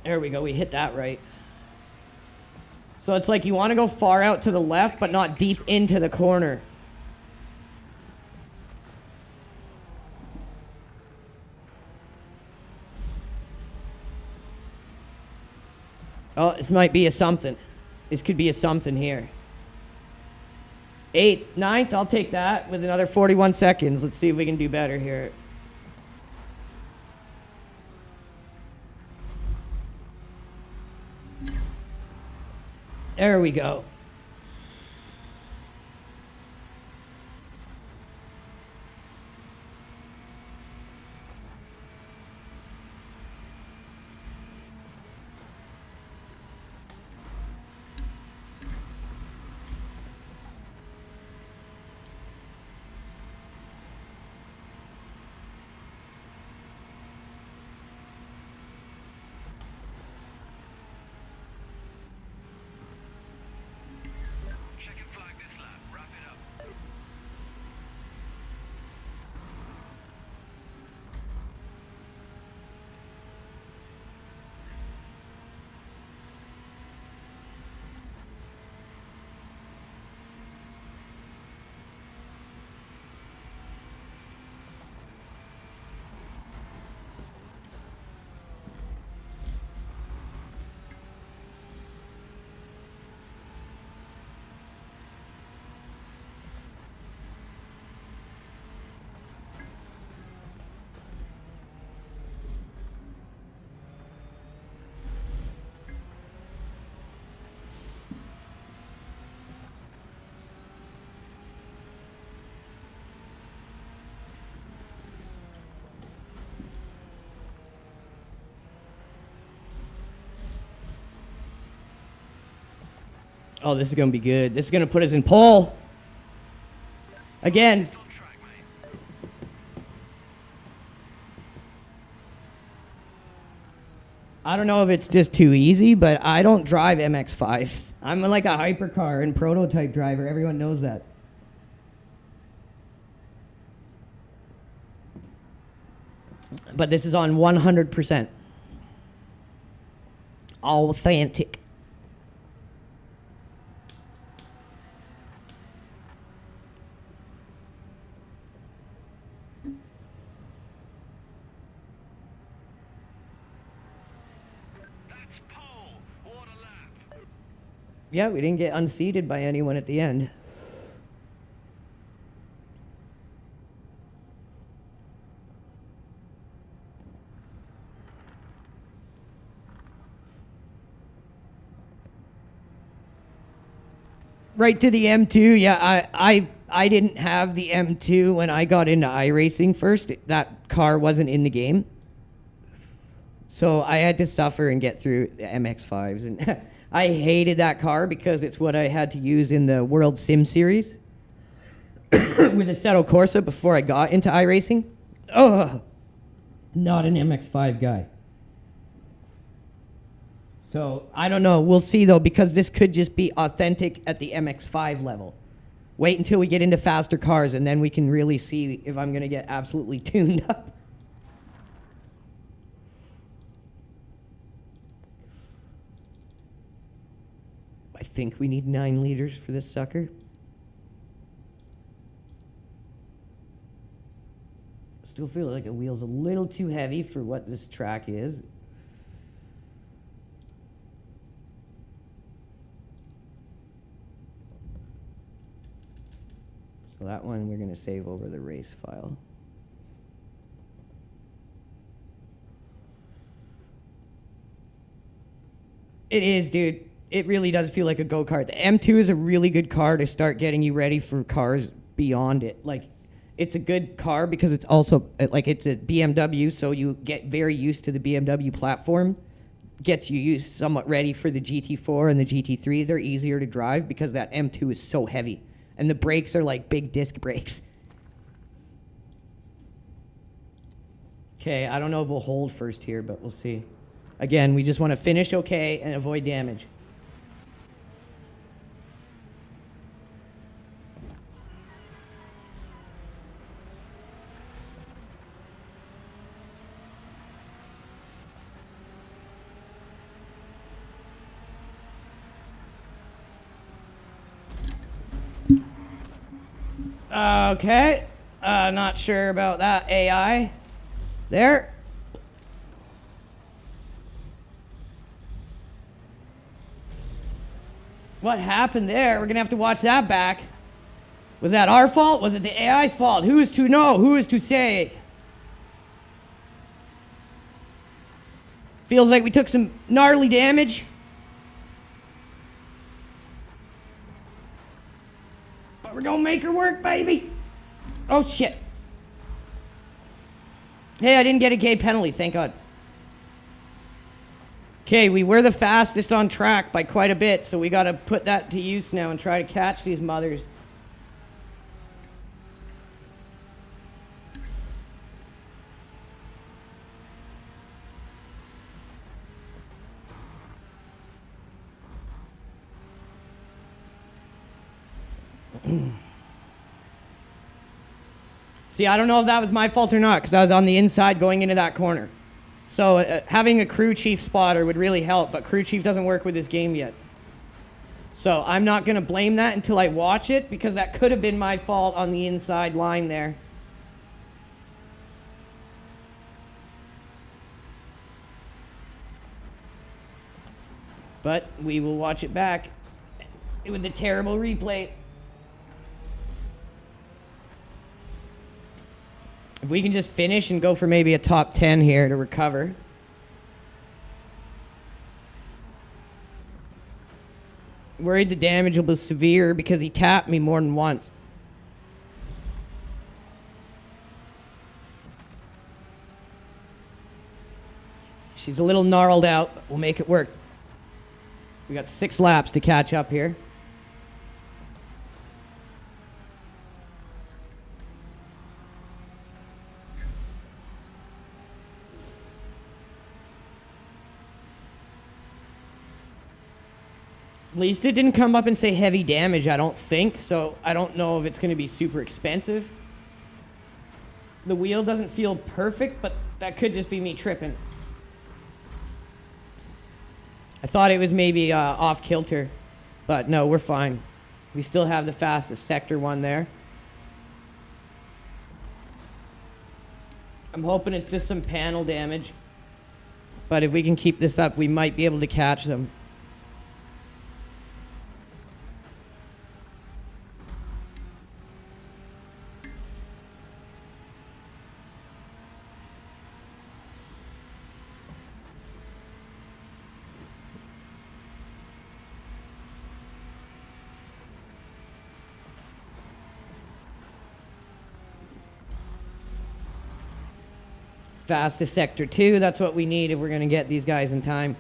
There we go, we hit that right. So it's like you want to go far out to the left, but not deep into the corner. Oh, this might be a something. This could be a something here. 8th, 9th, I'll take that with another 41 seconds. Let's see if we can do better here. There we go. Oh, this is going to be good. This is going to put us in pole. Again. On track, mate. I don't know if it's just too easy, but I don't drive MX-5s. I'm like a hypercar and prototype driver. Everyone knows that. But this is on 100%. Authentic. That's pole. What a lap. Yeah, we didn't get unseated by anyone at the end. Right to the M2. Yeah, I didn't have the M2 when I got into iRacing first. That car wasn't in the game. So I had to suffer and get through the MX-5s. And I hated that car because it's what I had to use in the World Sim Series with Assetto Corsa before I got into iRacing. Oh, not an MX-5 guy. So, I don't know. We'll see, though, because this could just be authentic at the MX-5 level. Wait until we get into faster cars, and then we can really see if I'm going to get absolutely tuned up. I think we need 9 liters for this sucker. Still feel like the wheel's a little too heavy for what this track is. So that one we're going to save over the race file. It is, dude. It really does feel like a go-kart. The M2 is a really good car to start getting you ready for cars beyond it. Like, it's a good car because it's also, like, it's a BMW, so you get very used to the BMW platform. Gets you somewhat ready for the GT4 and the GT3. They're easier to drive because that M2 is so heavy. And the brakes are like big disc brakes. Okay, I don't know if we'll hold first here, but we'll see. Again, we just want to finish okay and avoid damage. Okay, not sure about that AI. There. What happened there? We're gonna have to watch that back. Was that our fault? Was it the AI's fault? Who is to know? Who is to say? Feels like we took some gnarly damage. But we're gonna make her work, baby. Oh, shit. Hey, I didn't get a gay penalty, thank God. Okay, we were the fastest on track by quite a bit, so we gotta put that to use now and try to catch these mothers. See, I don't know if that was my fault or not, because I was on the inside going into that corner. So having a crew chief spotter would really help, but crew chief doesn't work with this game yet. So I'm not going to blame that until I watch it, because that could have been my fault on the inside line there. But we will watch it back with the terrible replay. If we can just finish and go for maybe a top 10 here to recover. Worried the damage will be severe because he tapped me more than once. She's a little gnarled out, but we'll make it work. We got 6 laps to catch up here. At least it didn't come up and say heavy damage, I don't think, so I don't know if it's going to be super expensive. The wheel doesn't feel perfect, but that could just be me tripping. I thought it was maybe off kilter, but no, we're fine. We still have the fastest sector one there. I'm hoping it's just some panel damage, but if we can keep this up, we might be able to catch them. Fastest sector 2, that's what we need if we're going to get these guys in time.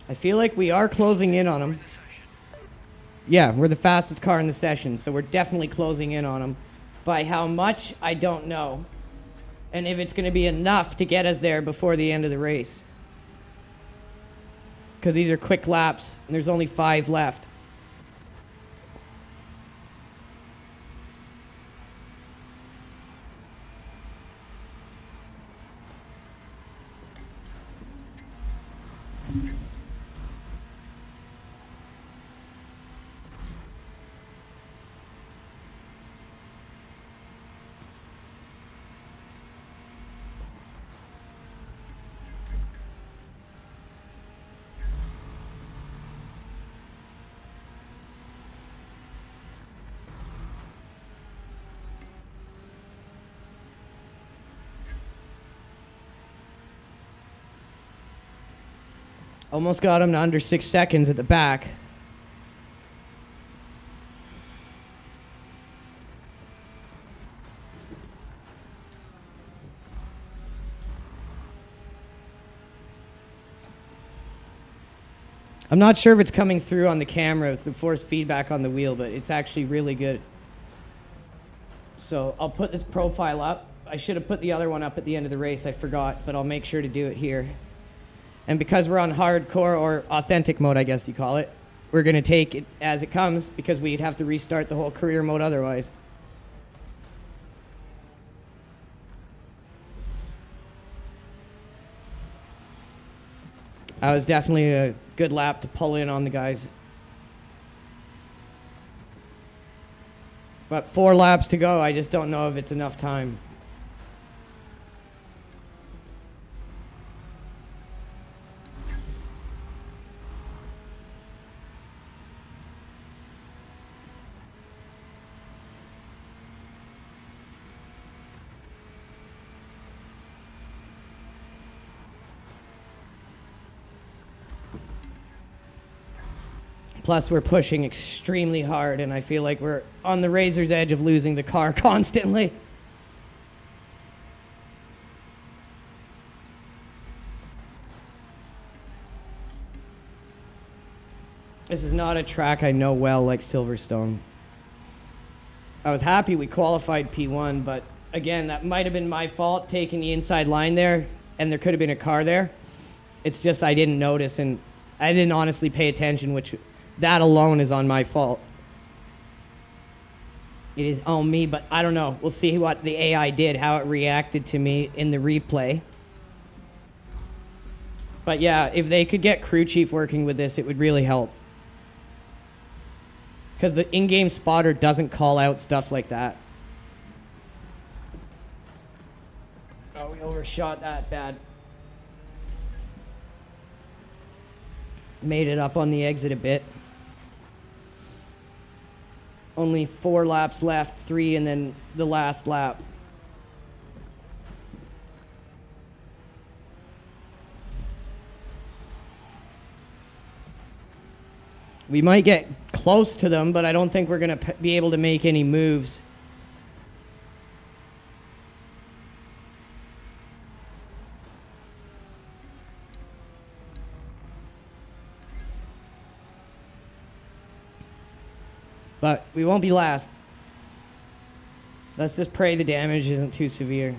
I feel like we are closing in on them. Yeah, we're the fastest car in the session, so we're definitely closing in on them. By how much, I don't know. And if it's going to be enough to get us there before the end of the race. Because these are quick laps, and there's only 5 left. Almost got him to under 6 seconds at the back. I'm not sure if it's coming through on the camera with the force feedback on the wheel, but it's actually really good. So I'll put this profile up. I should have put the other one up at the end of the race, I forgot, but I'll make sure to do it here. And because we're on hardcore or authentic mode, I guess you call it, we're going to take it as it comes because we'd have to restart the whole career mode otherwise. That was definitely a good lap to pull in on the guys. But 4 laps to go, I just don't know if it's enough time. Plus, we're pushing extremely hard, and I feel like we're on the razor's edge of losing the car constantly. This is not a track I know well like Silverstone. I was happy we qualified P1, but again, that might have been my fault taking the inside line there, and there could have been a car there. It's just I didn't notice, and I didn't honestly pay attention, which that alone is on my fault. It is on me, but I don't know. We'll see what the AI did, how it reacted to me in the replay. But yeah, if they could get crew chief working with this, it would really help. Because the in-game spotter doesn't call out stuff like that. Oh, we overshot that bad. Made it up on the exit a bit. Only 4 laps left, 3 and then the last lap. We might get close to them, but I don't think we're going to be able to make any moves. But we won't be last. Let's just pray the damage isn't too severe.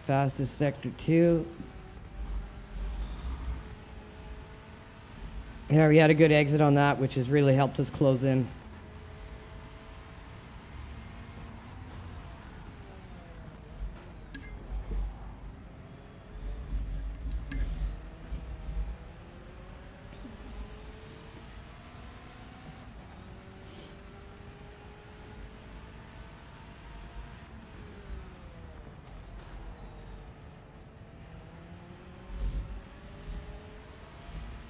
Fastest sector 2. Yeah, we had a good exit on that, which has really helped us close in.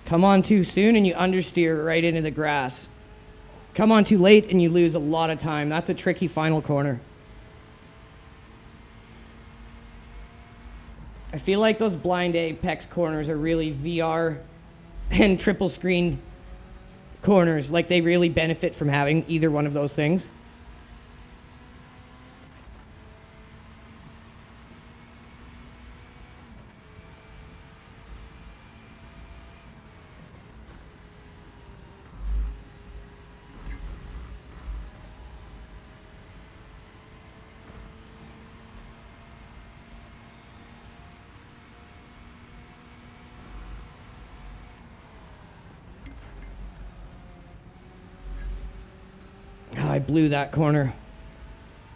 Come on too soon and you understeer right into the grass. Come on too late and you lose a lot of time. That's a tricky final corner. I feel like those blind apex corners are really VR and triple screen corners. Like they really benefit from having either one of those things. Oh, I blew that corner.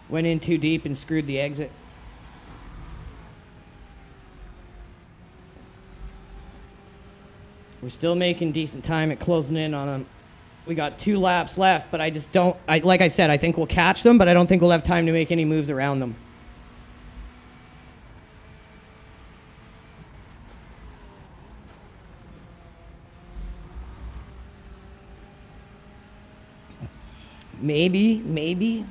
Went in too deep and screwed the exit. We're still making decent time at closing in on them. We got 2 laps left, but I just don't... like I said, I think we'll catch them, but I don't think we'll have time to make any moves around them. Maybe.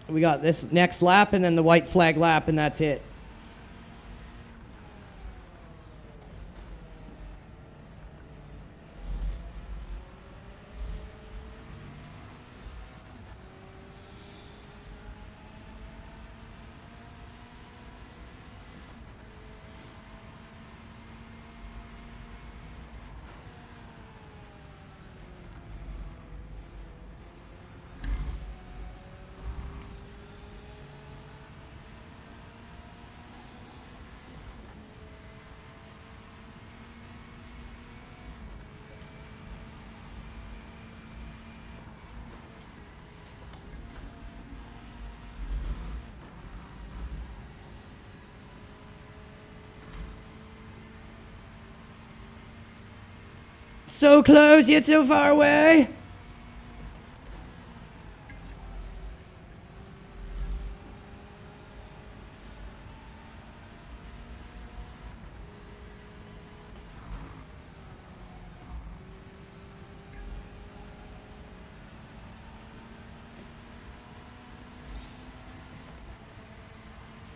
We got this next lap and then the white flag lap, and that's it. So close, yet so far away.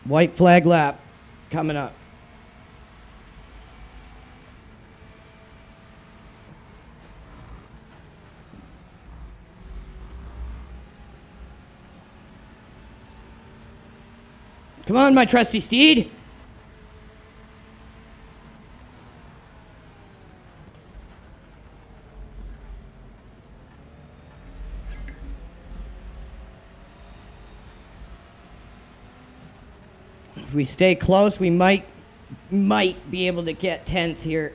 White flag lap coming up. Come on, my trusty steed. If we stay close, we might be able to get 10th here.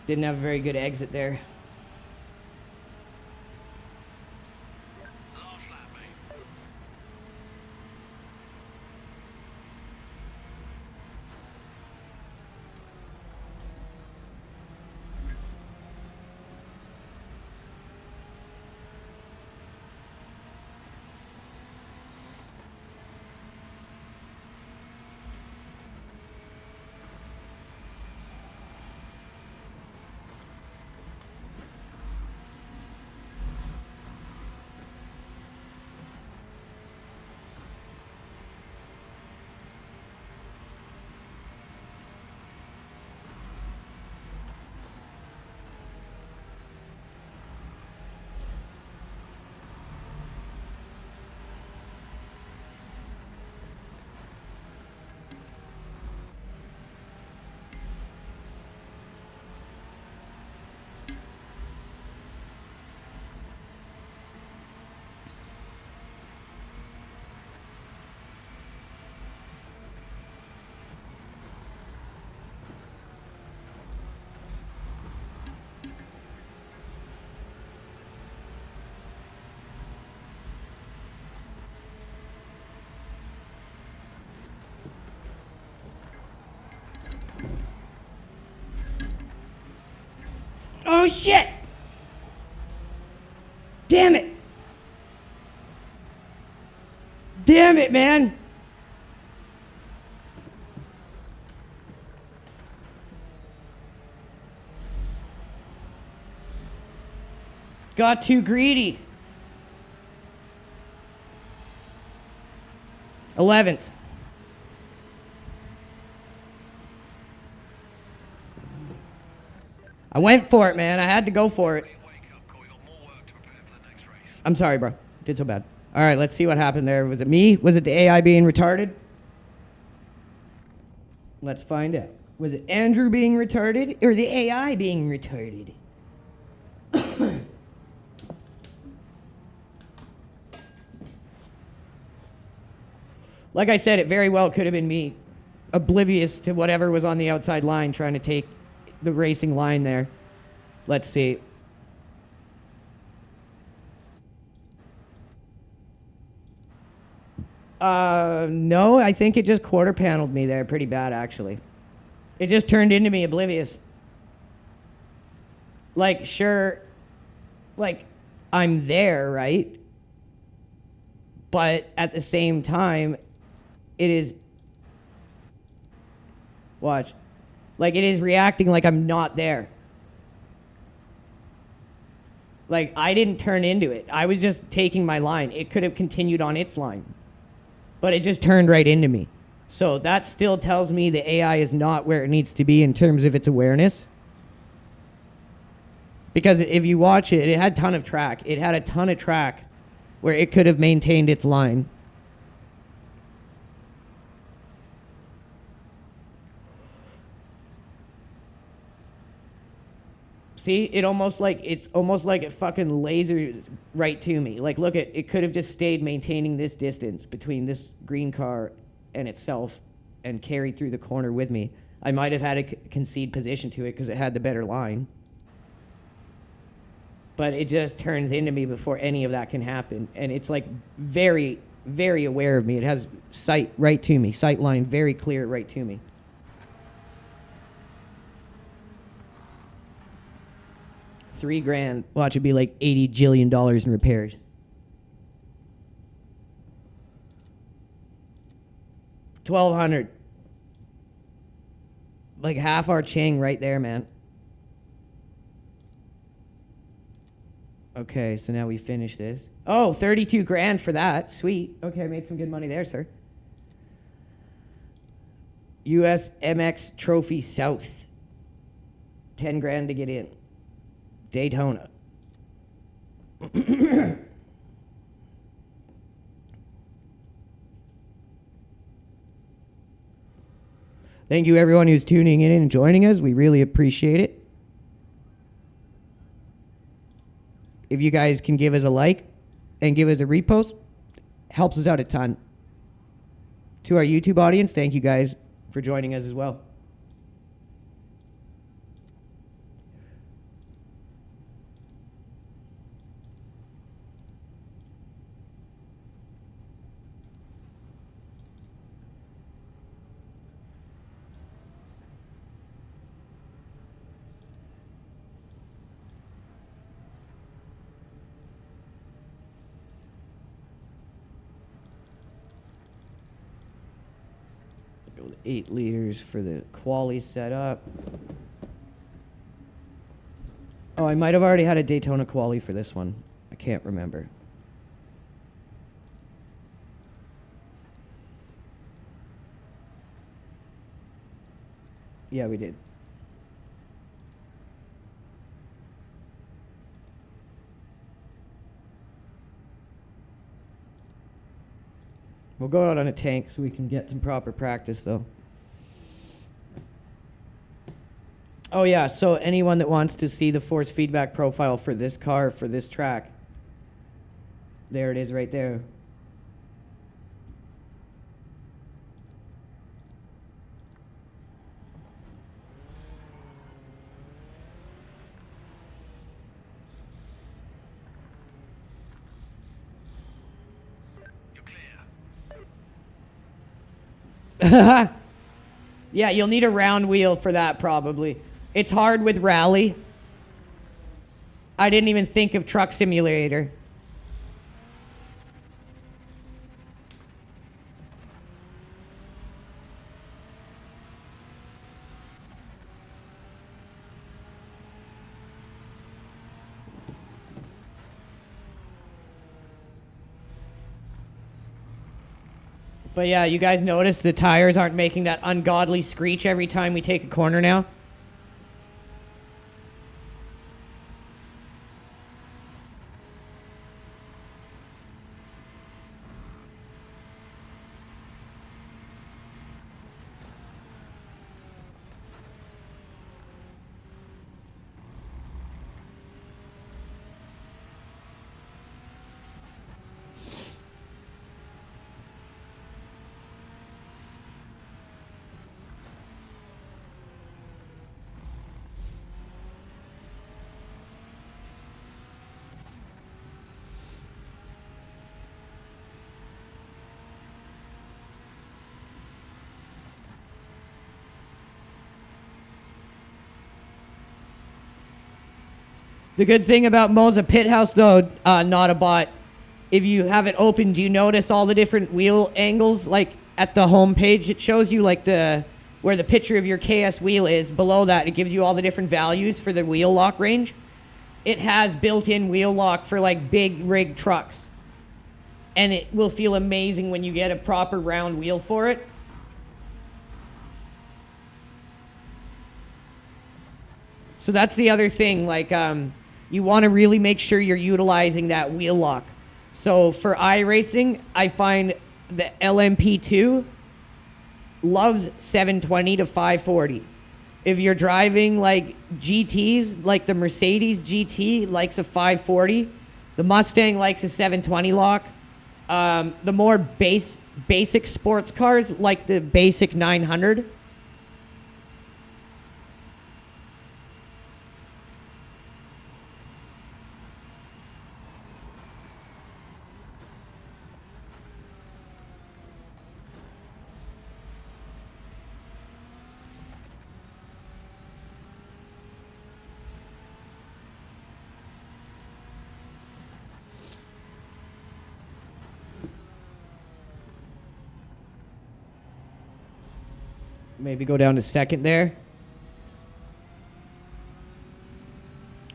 Didn't have a very good exit there. Last lap, mate. Oh shit! Damn it! Damn it, man! Got too greedy. 11th. I went for it, man. I had to go for it. Wake up call. You got more work to prepare for the next race. I'm sorry, bro. Did so bad. All right, let's see what happened there. Was it me? Was it the AI being retarded? Let's find out. Was it Andrew being retarded or the AI being retarded? Like I said, it very well could have been me, oblivious to whatever was on the outside line, trying to take the racing line there. Let's see. No, I think it just quarter paneled me there pretty bad, actually. It just turned into me oblivious. Like, sure, like, I'm there, right? But at the same time, it is, watch, like it is reacting like I'm not there. Like I didn't turn into it. I was just taking my line. It could have continued on its line, but it just turned right into me. So that still tells me the AI is not where it needs to be in terms of its awareness. Because if you watch it, it had a ton of track. It had a ton of track where it could have maintained its line. See, it's almost like it fucking lasers right to me. Like, look at it could have just stayed maintaining this distance between this green car and itself and carried through the corner with me. I might have had to concede position to it because it had the better line. But it just turns into me before any of that can happen. And it's like very, very aware of me. It has sight right to me, sight line very clear right to me. $3,000. Watch it be like $80 jillion in repairs. 1,200. Like half our ching right there, man. Okay, so now we finish this. Oh, 32 grand for that. Sweet. Okay, made some good money there, sir. US MX Trophy South. 10 grand to get in. Daytona. Thank you, everyone who's tuning in and joining us. We really appreciate it. if you guys can give us a like and give us a repost, helps us out a ton. To our YouTube audience, thank you guys for joining us as well. Go with 8 liters for the quali setup. Oh, I might have already had a Daytona quali for this one. I can't remember. Yeah, we did. We'll go out on a tank so we can get some proper practice, though. Oh, yeah, so anyone that wants to see the force feedback profile for this car, for this track, there it is right there. Yeah, you'll need a round wheel for that probably. It's hard with rally. I didn't even think of truck simulator. But yeah, you guys notice the tires aren't making that ungodly screech every time we take a corner now? The good thing about Moza Pit House, though, not a bot, if you have it open, do you notice all the different wheel angles? Like at the home page, it shows you like where the picture of your KS wheel is. Below that, it gives you all the different values for the wheel lock range. It has built-in wheel lock for like big rig trucks. And it will feel amazing when you get a proper round wheel for it. So that's the other thing, like you want to really make sure you're utilizing that wheel lock. So for iRacing, I find the LMP2 loves 720 to 540. If you're driving like GTs, like the Mercedes GT likes a 540. The Mustang likes a 720 lock. The more basic sports cars like the basic 900. Maybe go down to second there.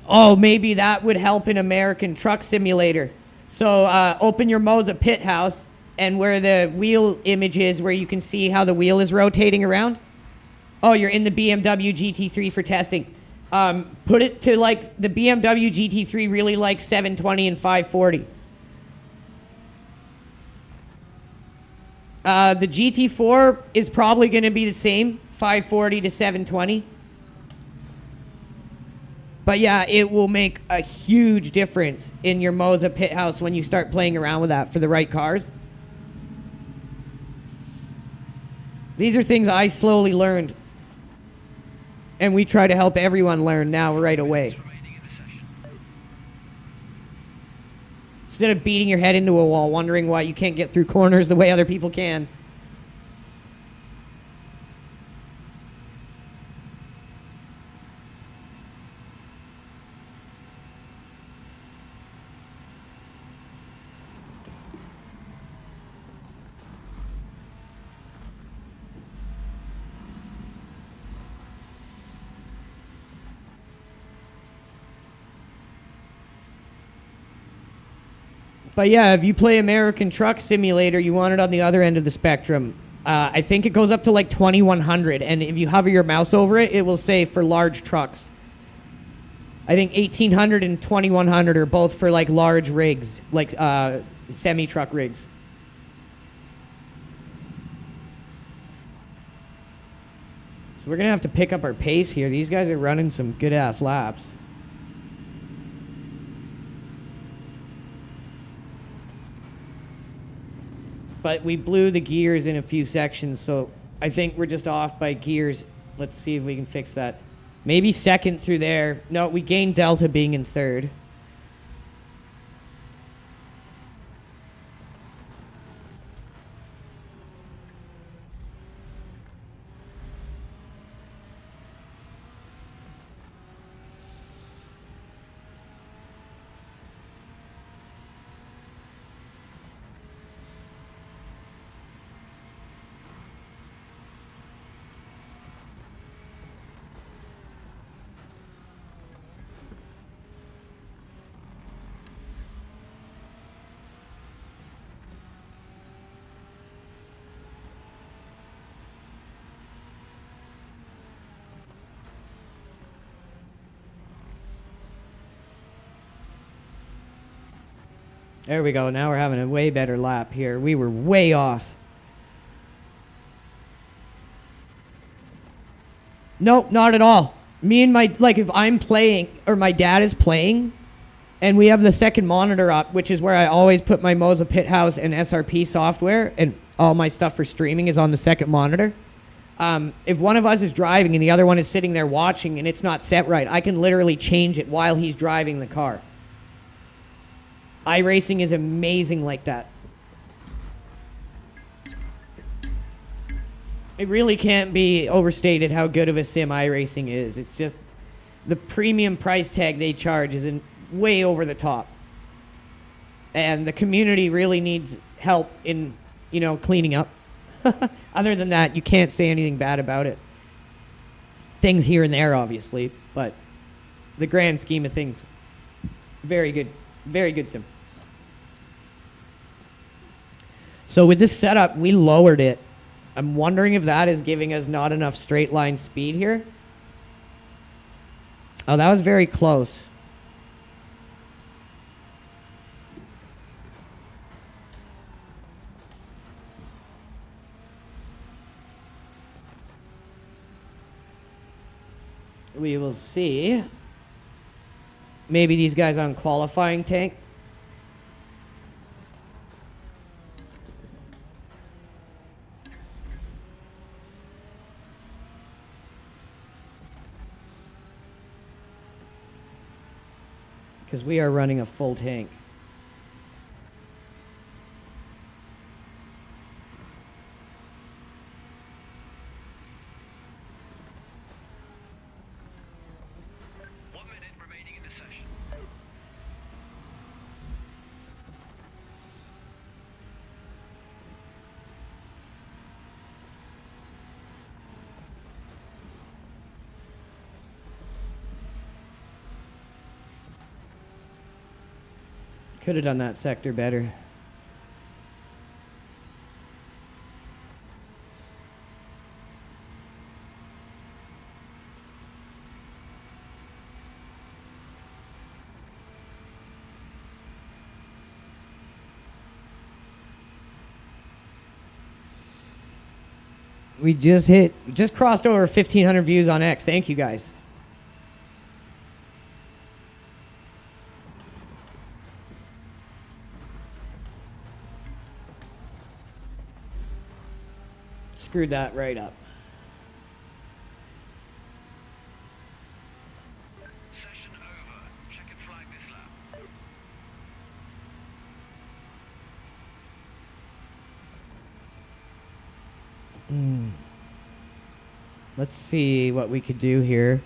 Oh, maybe that would help in American Truck Simulator. So open your Moza Pit House, and where the wheel image is, where you can see how the wheel is rotating around. Oh, you're in the BMW GT3 for testing. Put it to like the BMW GT3 really likes 720 and 540. The GT4 is probably going to be the same, 540 to 720. But yeah, it will make a huge difference in your Moza pit house when you start playing around with that for the right cars. These are things I slowly learned. And we try to help everyone learn now right away. Instead of beating your head into a wall, wondering why you can't get through corners the way other people can. But yeah, if you play American Truck Simulator, you want it on the other end of the spectrum. I think it goes up to like 2100, and if you hover your mouse over it, it will say for large trucks. I think 1800 and 2100 are both for like large rigs, like semi-truck rigs. So we're gonna have to pick up our pace here. These guys are running some good-ass laps. But we blew the gears in a few sections, so I think we're just off by gears. Let's see if we can fix that. Maybe second through there. No, we gained delta being in third. There we go. Now we're having a way better lap here. We were way off. Nope, not at all. Me and my, like if I'm playing, or my dad is playing, and we have the second monitor up, which is where I always put my Moza Pit House and SRP software, and all my stuff for streaming is on the second monitor. If one of us is driving and the other one is sitting there watching and it's not set right, I can literally change it while he's driving the car. iRacing is amazing like that. It really can't be overstated how good of a sim iRacing is. It's just the premium price tag they charge is way over the top. And the community really needs help in, you know, cleaning up. Other than that, you can't say anything bad about it. Things here and there, obviously, but the grand scheme of things, very good sim. So with this setup, we lowered it. I'm wondering if that is giving us not enough straight line speed here. Oh, that was very close. We will see. Maybe these guys on qualifying tank. Because we are running a full tank. Could have done that sector better. We just crossed over 1,500 views on X. Thank you guys. Screwed that right up. Session over. Check and flag this lap. Let's see what we could do here.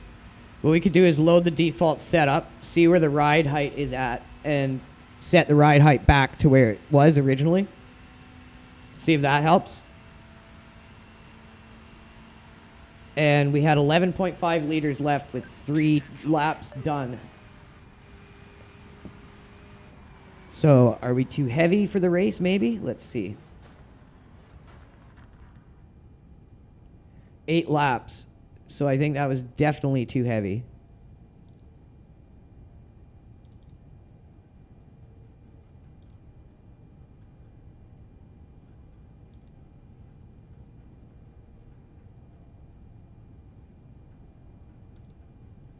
What we could do is load the default setup, see where the ride height is at, and set the ride height back to where it was originally. See if that helps. And we had 11.5 liters left with 3 laps done. So are we too heavy for the race maybe? Let's see. 8 laps. So I think that was definitely too heavy.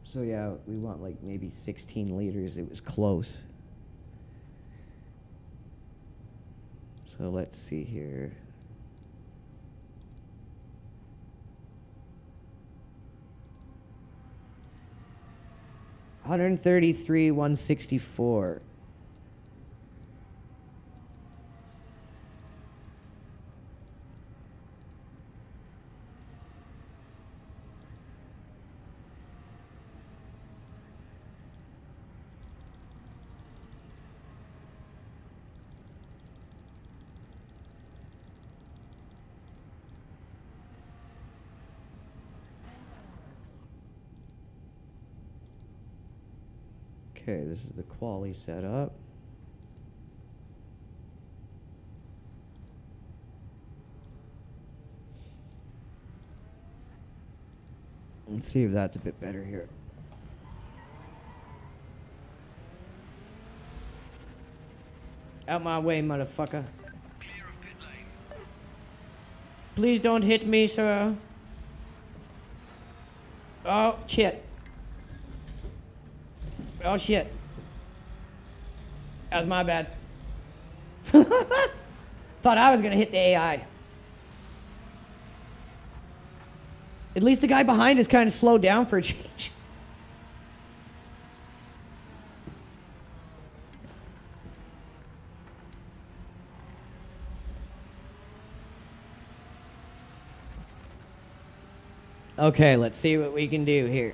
So yeah, we want like maybe 16 liters. It was close. So let's see here. $133,164. Okay, this is the quali setup. Let's see if that's a bit better here. Out my way, motherfucker. Clear of pit lane. Please don't hit me, sir. Oh, shit. Oh, shit. That was my bad. Thought I was going to hit the AI. At least the guy behind us kind of slowed down for a change. Okay, let's see what we can do here.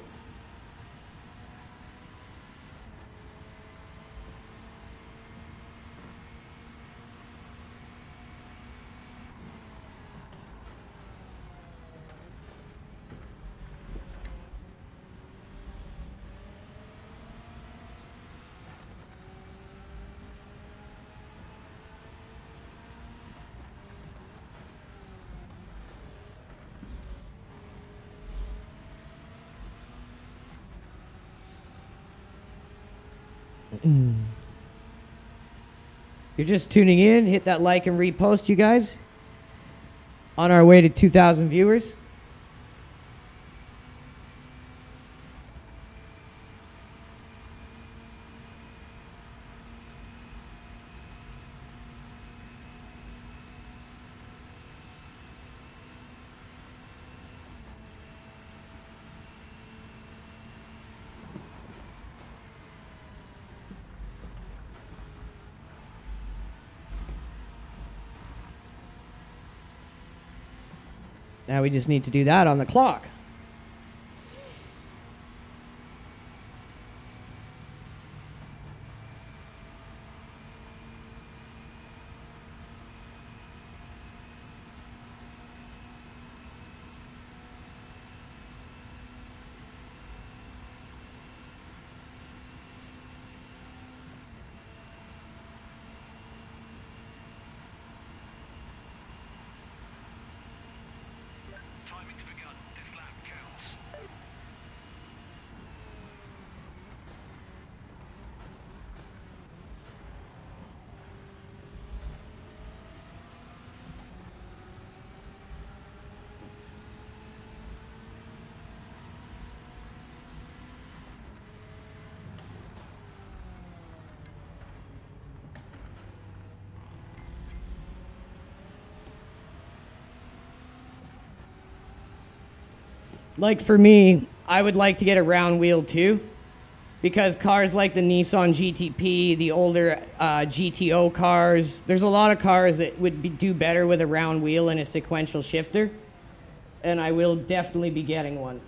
You're just tuning in, hit that like and repost, you guys. On our way to 2,000 viewers. Now we just need to do that on the clock. Timing's begun. This lap. Like for me, I would like to get a round wheel too, because cars like the Nissan GTP, the older GTO cars, there's a lot of cars that would do better with a round wheel and a sequential shifter, and I will definitely be getting one.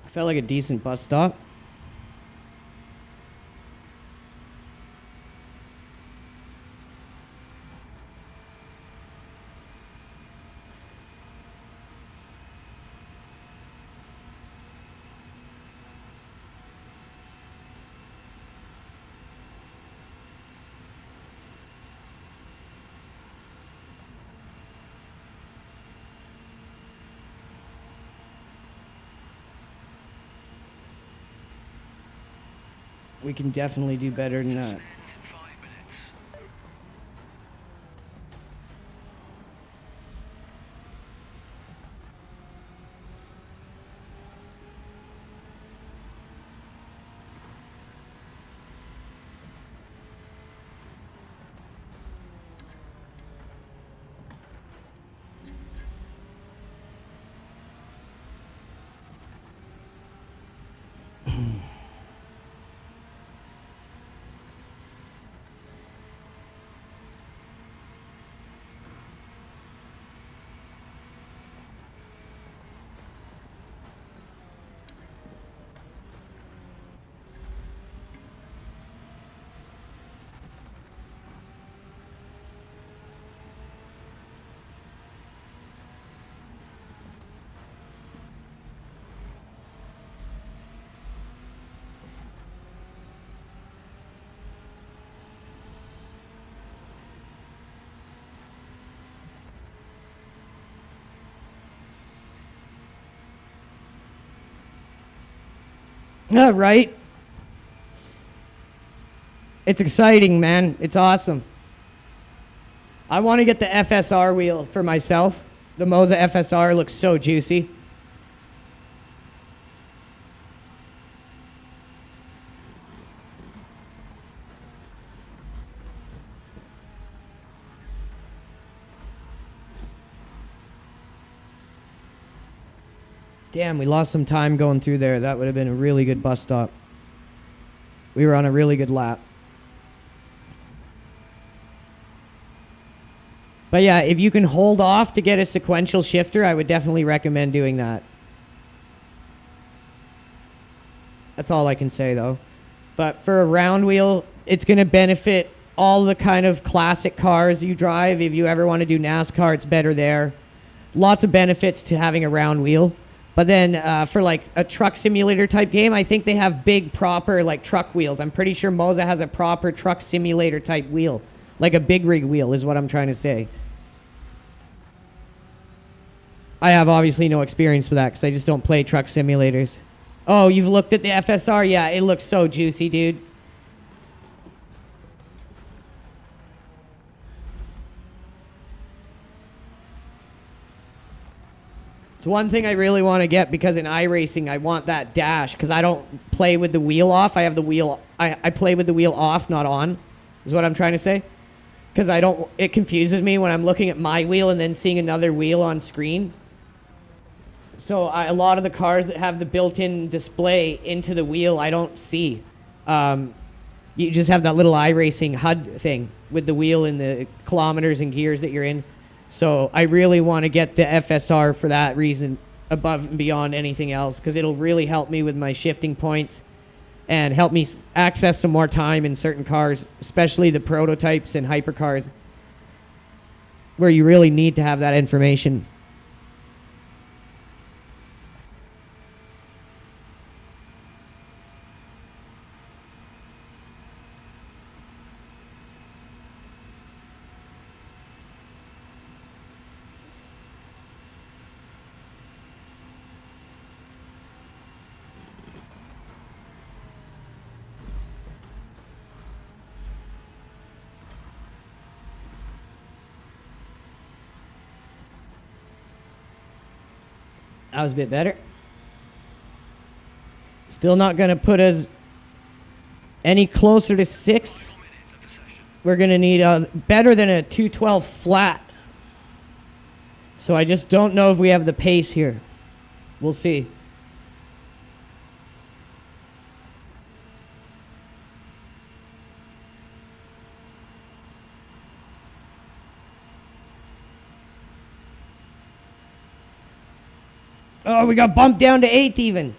Felt like a decent bus stop. We can definitely do better than that. Right? It's exciting, man. It's awesome. I want to get the FSR wheel for myself. The Moza FSR looks so juicy. Damn, we lost some time going through there. That would have been a really good bus stop. We were on a really good lap. But yeah, if you can hold off to get a sequential shifter, I would definitely recommend doing that. That's all I can say though. But for a round wheel, it's going to benefit all the kind of classic cars you drive. If you ever want to do NASCAR, it's better there. Lots of benefits to having a round wheel. But then for like a truck simulator type game, I think they have big proper like truck wheels. I'm pretty sure Moza has a proper truck simulator type wheel. Like a big rig wheel is what I'm trying to say. I have obviously no experience with that because I just don't play truck simulators. Oh, you've looked at the FSR? Yeah, it looks so juicy, dude. It's one thing I really want to get because in iRacing I want that dash because I don't play with the wheel off. I have the wheel. I play with the wheel off, not on, is what I'm trying to say. Because I don't. It confuses me when I'm looking at my wheel and then seeing another wheel on screen. So a lot of the cars that have the built-in display into the wheel, I don't see. You just have that little iRacing HUD thing with the wheel and the kilometers and gears that you're in. So I really want to get the FSR for that reason, above and beyond anything else, because it'll really help me with my shifting points. and help me access some more time in certain cars, especially the prototypes and hypercars, where you really need to have that information. That was a bit better. Still not going to put us any closer to 6th. We're going to need a better than a 212 flat. So I just don't know if we have the pace here. We'll see. Oh, we got bumped down to 8th even.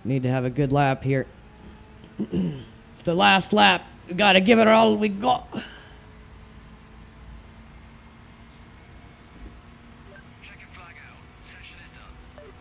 Need to have a good lap here. It's the last lap. We gotta give it all we got. Check your flag out. Session is done.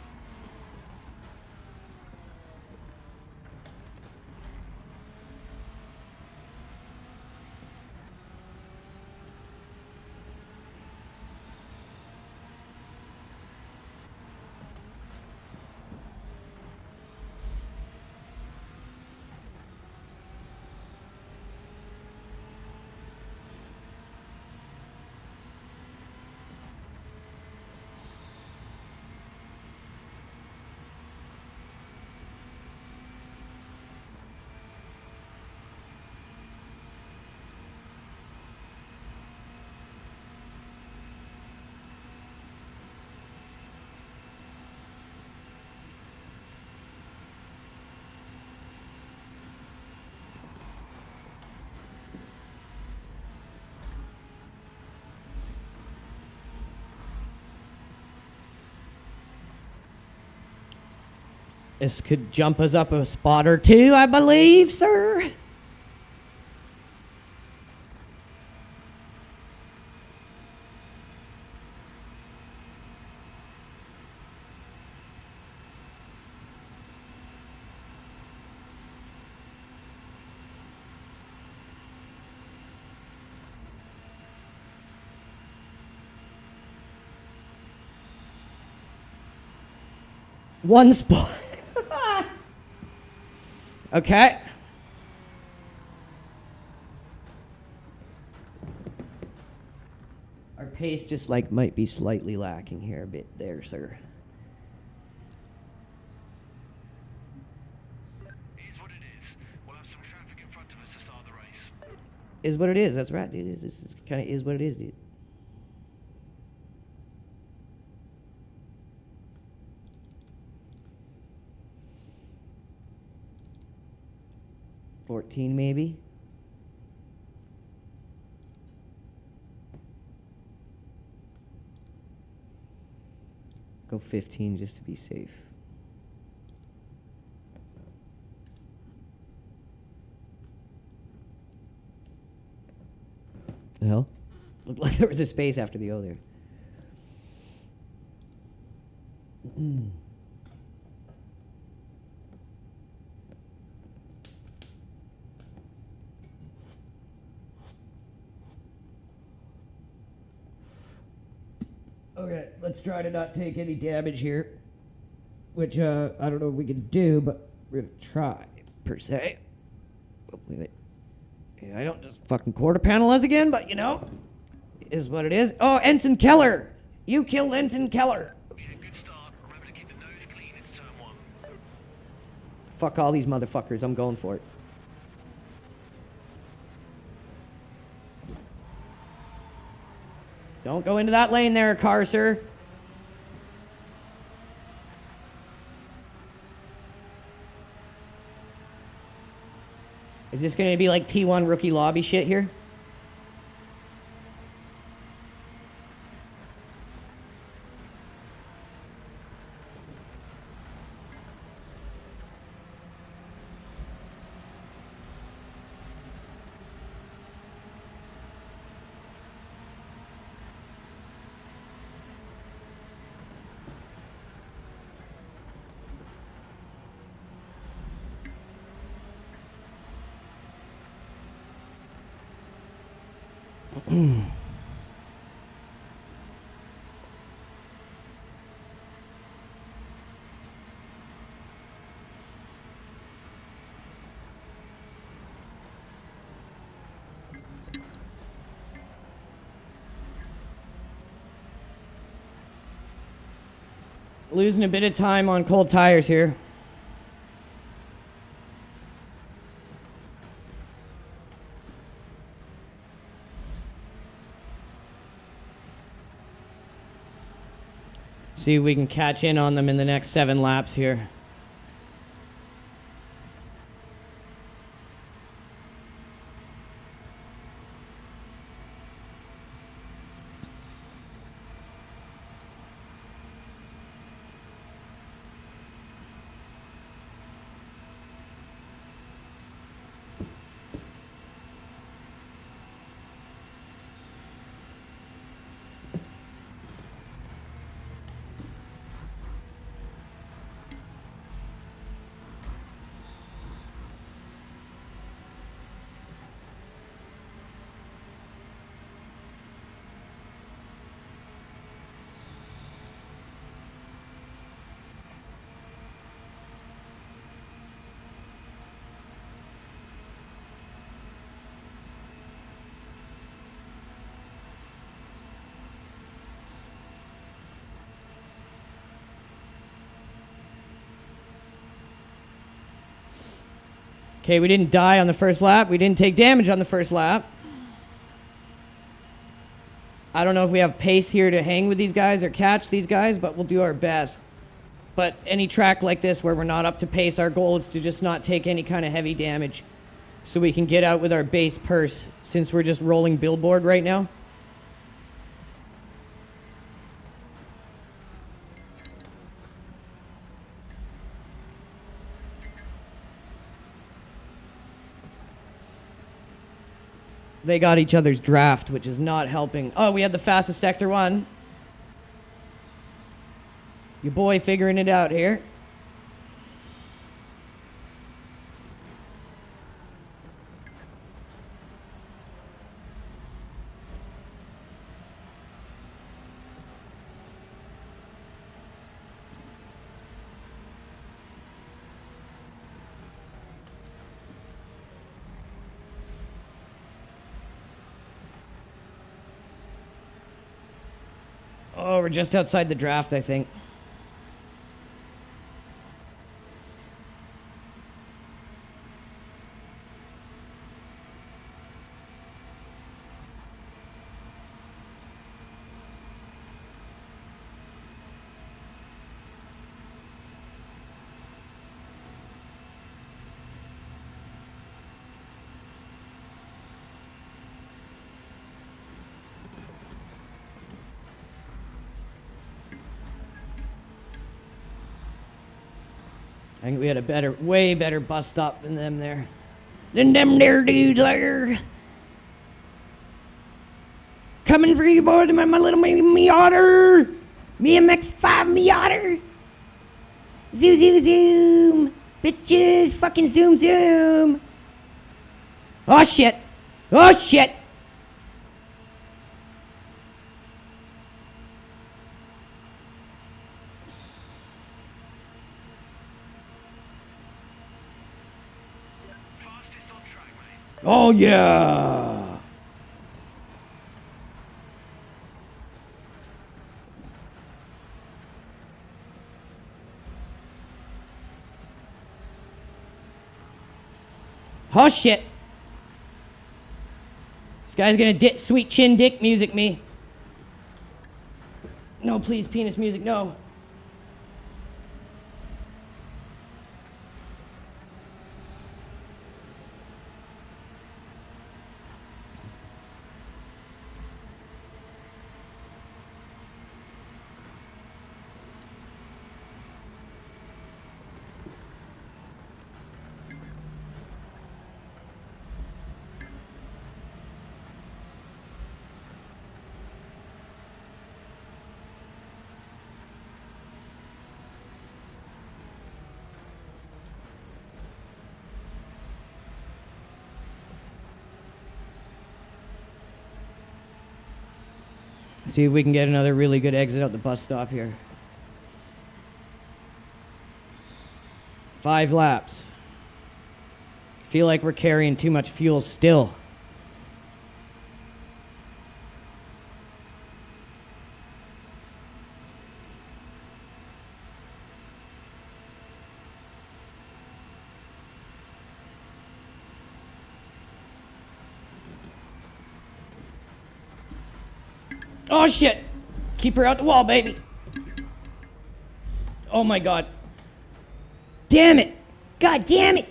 This could jump us up a spot or two, I believe, sir. One spot. Okay. Our pace just might be slightly lacking here a bit there, sir. Here's what it is. We'll have some traffic in front of us to start the race. Is what it is. That's right, dude. This kind of is what it is, dude. $14 maybe. Go 15 just to be safe. The hell? Looked like there was a space after the O there. Okay, let's try to not take any damage here. Which, I don't know if we can do, but we're gonna try, per se. Oh, wait, wait. Yeah, I don't just fucking quarter panel us again, but, you know, is what it is. Oh, Ensign Keller! You killed Ensign Keller! We had a good start. Remember to keep the nose clean into turn 1. Fuck all these motherfuckers, I'm going for it. Don't go into that lane there, car, sir. Is this going to be like T1 rookie lobby shit here? Losing a bit of time on cold tires here. See if we can catch in on them in the next 7 laps here. Okay, we didn't die on the first lap. We didn't take damage on the first lap. I don't know if we have pace here to hang with these guys or catch these guys, but we'll do our best. But any track like this where we're not up to pace, our goal is to just not take any kind of heavy damage so we can get out with our base purse since we're just rolling billboard right now. They got each other's draft, which is not helping. Oh, we had the fastest Sector 1. Your boy figuring it out here. Oh, we're just outside the draft, I think. I think we had a better, way better bus stop than them there. Than them there dudes there. Coming for you, boys, my little Miata. Me MX-5 Miata. Zoom, zoom, zoom. Bitches, fucking zoom, zoom. Oh, shit. Oh, shit. Oh, yeah. Oh, shit. This guy's gonna sweet chin dick music me. No, please, penis music, no. See if we can get another really good exit out the bus stop here. 5 laps. Feel like we're carrying too much fuel still. Oh shit! Keep her out the wall, baby. Oh my god. Damn it! God damn it!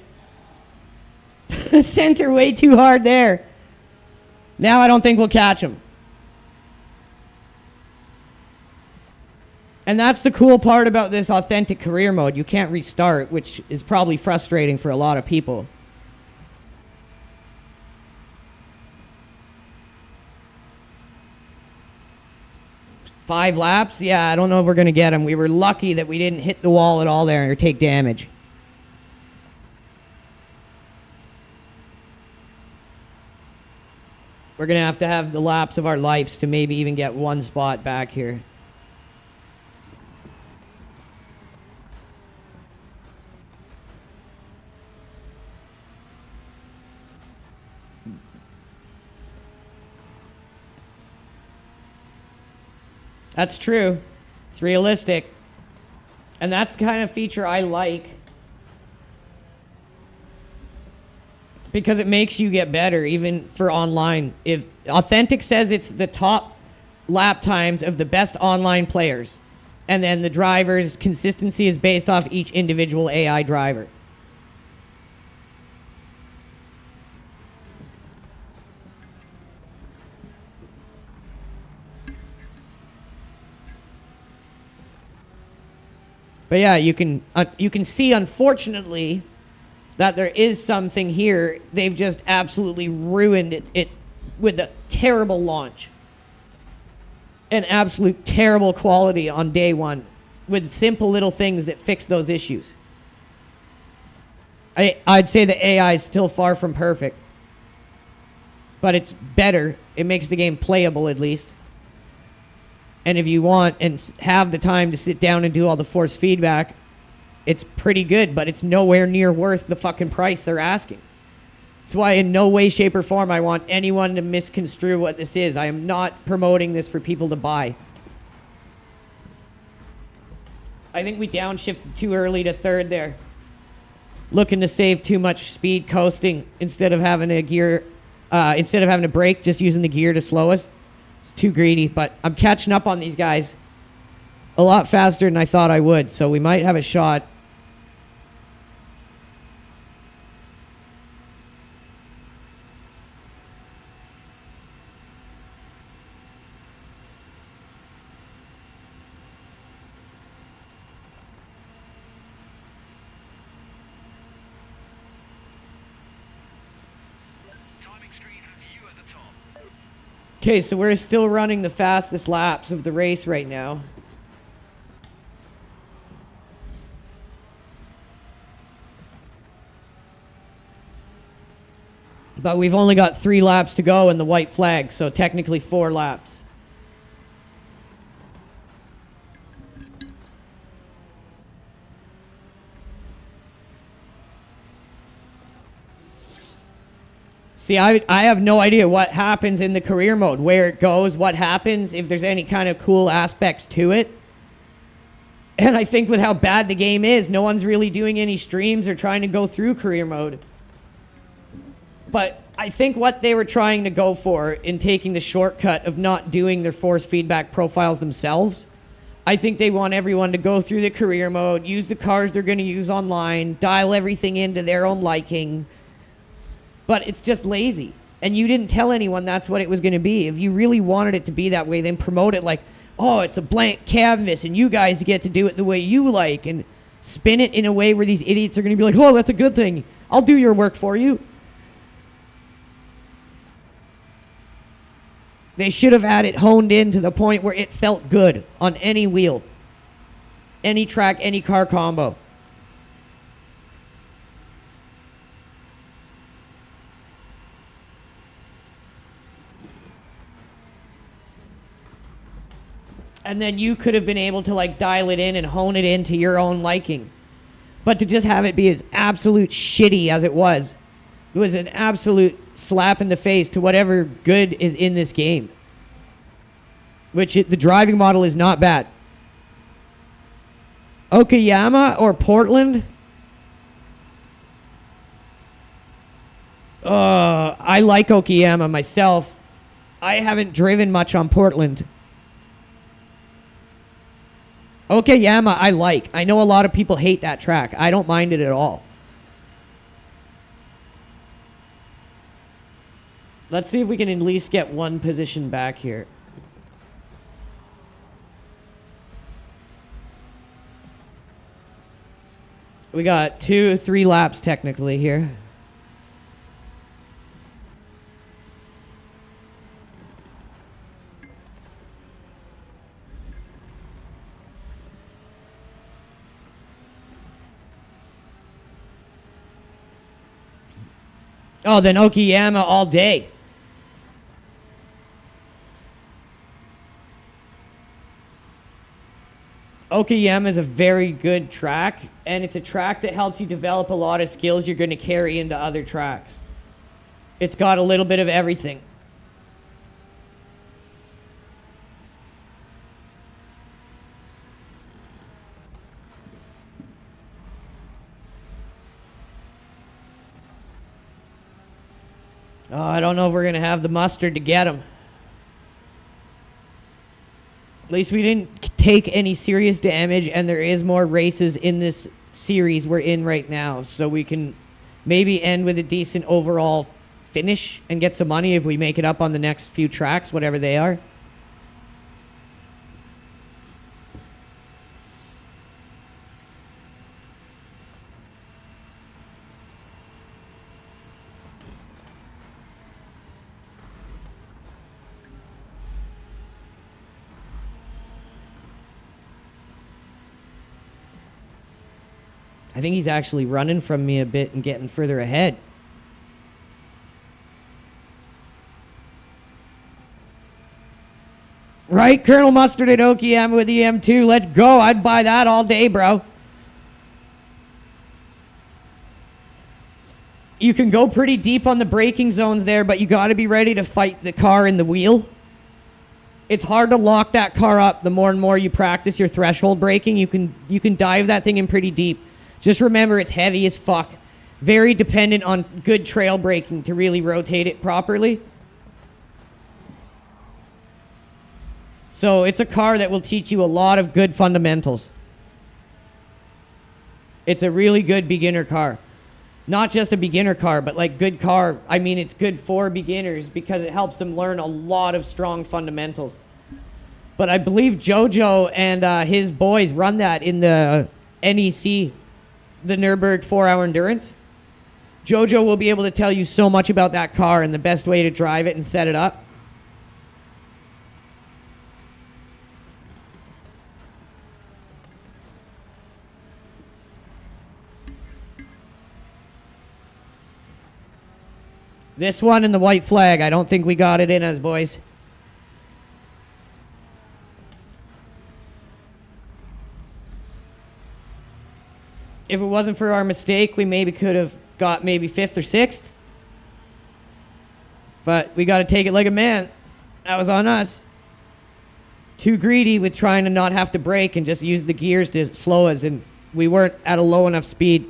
Sent her way too hard there. Now I don't think we'll catch him. And that's the cool part about this authentic career mode. You can't restart, which is probably frustrating for a lot of people. Five laps? Yeah, I don't know if we're going to get him. We were lucky that we didn't hit the wall at all there or take damage. We're going to have the laps of our lives to maybe even get one spot back here. That's true. It's realistic. And that's the kind of feature I like. Because it makes you get better, even for online. If Authentic says it's the top lap times of the best online players, and then the drivers' consistency is based off each individual AI driver. But yeah, you can see, unfortunately, that there is something here. They've just absolutely ruined it with a terrible launch. An absolute terrible quality on day one with simple little things that fix those issues. I'd say the AI is still far from perfect. But it's better. It makes the game playable at least. And if you want and have the time to sit down and do all the force feedback, it's pretty good, but it's nowhere near worth the fucking price they're asking. That's why in no way, shape, or form I want anyone to misconstrue what this is. I am not promoting this for people to buy. I think we downshifted too early to third there. Looking to save too much speed coasting instead of having a gear, instead of having to brake, just using the gear to slow us. It's too greedy, but I'm catching up on these guys a lot faster than I thought I would, so we might have a shot. Okay, so we're still running the fastest laps of the race right now. But we've only got 3 laps to go in the white flag, so technically 4 laps. See, I have no idea what happens in the career mode, where it goes, what happens, if there's any kind of cool aspects to it. And I think with how bad the game is, no one's really doing any streams or trying to go through career mode. But I think what they were trying to go for in taking the shortcut of not doing their force feedback profiles themselves I think they want everyone to go through the career mode, use the cars they're going to use online, dial everything into their own liking. But it's just lazy. And you didn't tell anyone that's what it was going to be. If you really wanted it to be that way, then promote it like, oh, it's a blank canvas and you guys get to do it the way you like, and spin it in a way where these idiots are going to be like, oh, that's a good thing. I'll do your work for you. They should have had it honed in to the point where it felt good on any wheel, any track, any car combo. And then you could have been able to like dial it in and hone it into your own liking. But to just have it be as absolute shitty as it was an absolute slap in the face to whatever good is in this game. The driving model is not bad. Okayama or Portland? I like Okayama myself. I haven't driven much on Portland. Okayama I like. I know a lot of people hate that track. I don't mind it at all. Let's see if we can at least get one position back here. We got 2 or 3 laps technically here. Oh, then Okayama all day. Okayama is a very good track, and it's a track that helps you develop a lot of skills you're going to carry into other tracks. It's got a little bit of everything. Oh, I don't know if we're going to have the mustard to get him. At least we didn't take any serious damage, and there is more races in this series we're in right now, so we can maybe end with a decent overall finish and get some money if we make it up on the next few tracks, whatever they are. I think he's actually running from me a bit and getting further ahead. Right, Colonel Mustard at Okayama with the M2. Let's go. I'd buy that all day, bro. You can go pretty deep on the braking zones there, but you got to be ready to fight the car in the wheel. It's hard to lock that car up. The more and more you practice your threshold braking, you can dive that thing in pretty deep. Just remember, it's heavy as fuck. Very dependent on good trail braking to really rotate it properly. So it's a car that will teach you a lot of good fundamentals. It's a really good beginner car. Not just a beginner car, but like good car. I mean, it's good for beginners because it helps them learn a lot of strong fundamentals. But I believe Jojo and his boys run that in the NEC, the Nürburgring 4-hour endurance. Jojo will be able to tell you so much about that car and the best way to drive it and set it up. This one and the white flag, I don't think we got it in us, boys. If it wasn't for our mistake, we maybe could have got maybe 5th or 6th. But we got to take it like a man. That was on us. Too greedy with trying to not have to brake and just use the gears to slow us, and we weren't at a low enough speed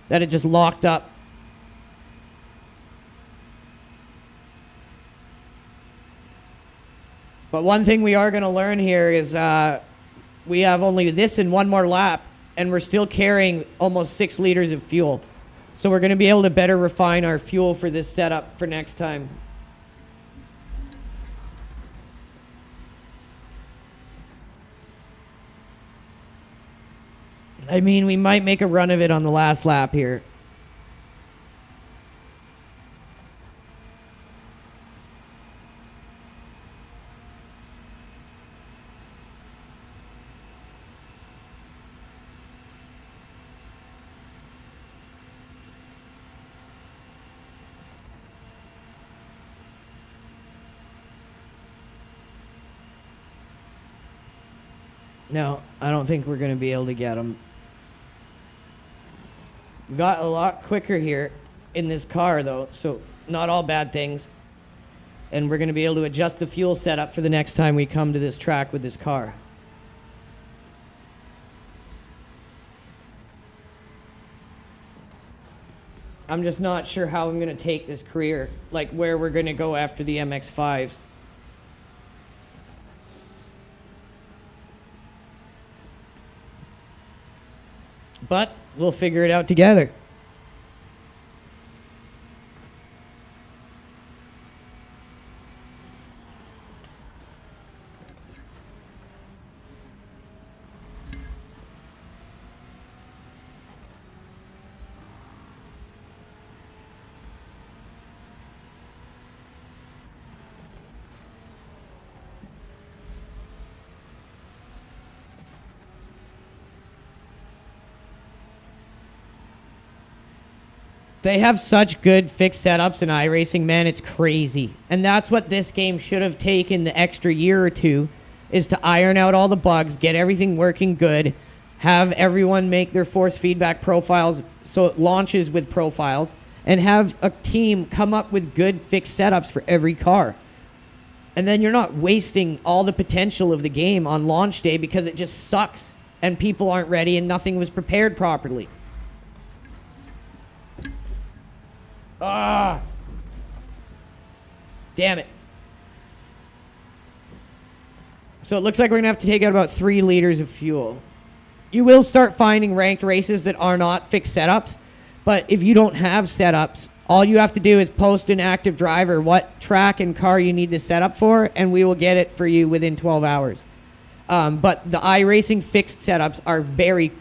that it just locked up. But one thing we are going to learn here is we have only this in one more lap, and we're still carrying almost 6 liters of fuel. So we're going to be able to better refine our fuel for this setup for next time. I mean, we might make a run of it on the last lap here. No, I don't think we're going to be able to get them. We got a lot quicker here in this car, though, so not all bad things. And we're going to be able to adjust the fuel setup for the next time we come to this track with this car. I'm just not sure how I'm going to take this career, like where we're going to go after the MX-5s. But we'll figure it out together. They have such good fixed setups in iRacing, man, it's crazy. And that's what this game should have taken the extra year or two, is to iron out all the bugs, get everything working good, have everyone make their force feedback profiles so it launches with profiles, and have a team come up with good fixed setups for every car. And then you're not wasting all the potential of the game on launch day because it just sucks and people aren't ready and nothing was prepared properly. Ah! Damn it. So it looks like we're going to have to take out about 3 liters of fuel. You will start finding ranked races that are not fixed setups, but if you don't have setups, all you have to do is post an active driver what track and car you need to set up for, and we will get it for you within 12 hours. But the iRacing fixed setups are very,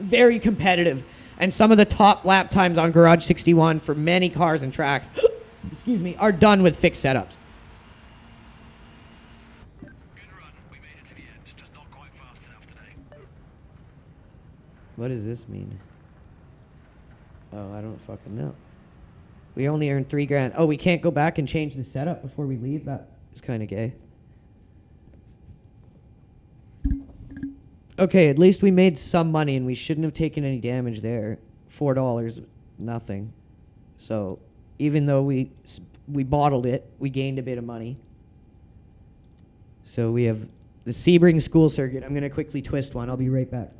very competitive. And some of the top lap times on Garage 61 for many cars and tracks, excuse me, are done with fixed setups. Good run. We made it to the end, just not quite fast enough today. What does this mean? Oh, I don't fucking know. We only earned $3,000. Oh, we can't go back and change the setup before we leave? That is kind of gay. Okay, at least we made some money, and we shouldn't have taken any damage there. $4, nothing. So even though we bottled it, we gained a bit of money. So we have the Sebring School Circuit. I'm going to quickly twist one. I'll be right back.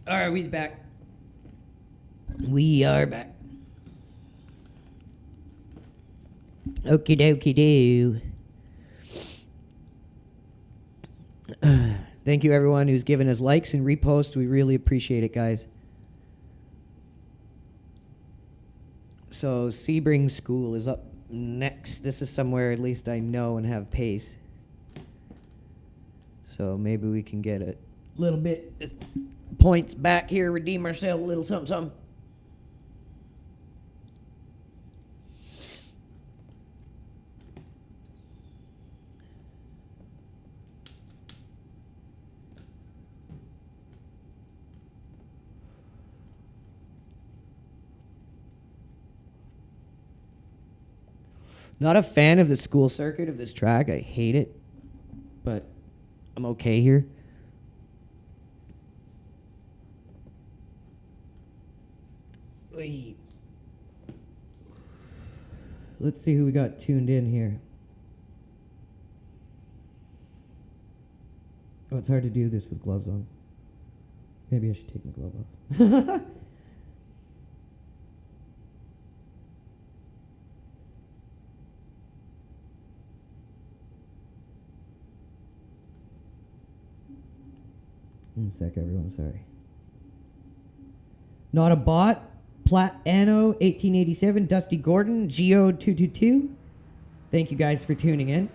All right, we's back. We are back. Okie dokie do. Thank you, everyone who's given us likes and reposts. We really appreciate it, guys. So, Sebring School is up next. This is somewhere at least I know and have pace. So, maybe we can get a little bit points back here, redeem ourselves a little something, something. Not a fan of the school circuit of this track. I hate it. But I'm okay here. Wait. Let's see who we got tuned in here. Oh, it's hard to do this with gloves on. Maybe I should take my glove off. One sec, everyone. Sorry. Not a bot. Platano 1887. Dusty Gordon. Geo 222. Thank you guys for tuning in.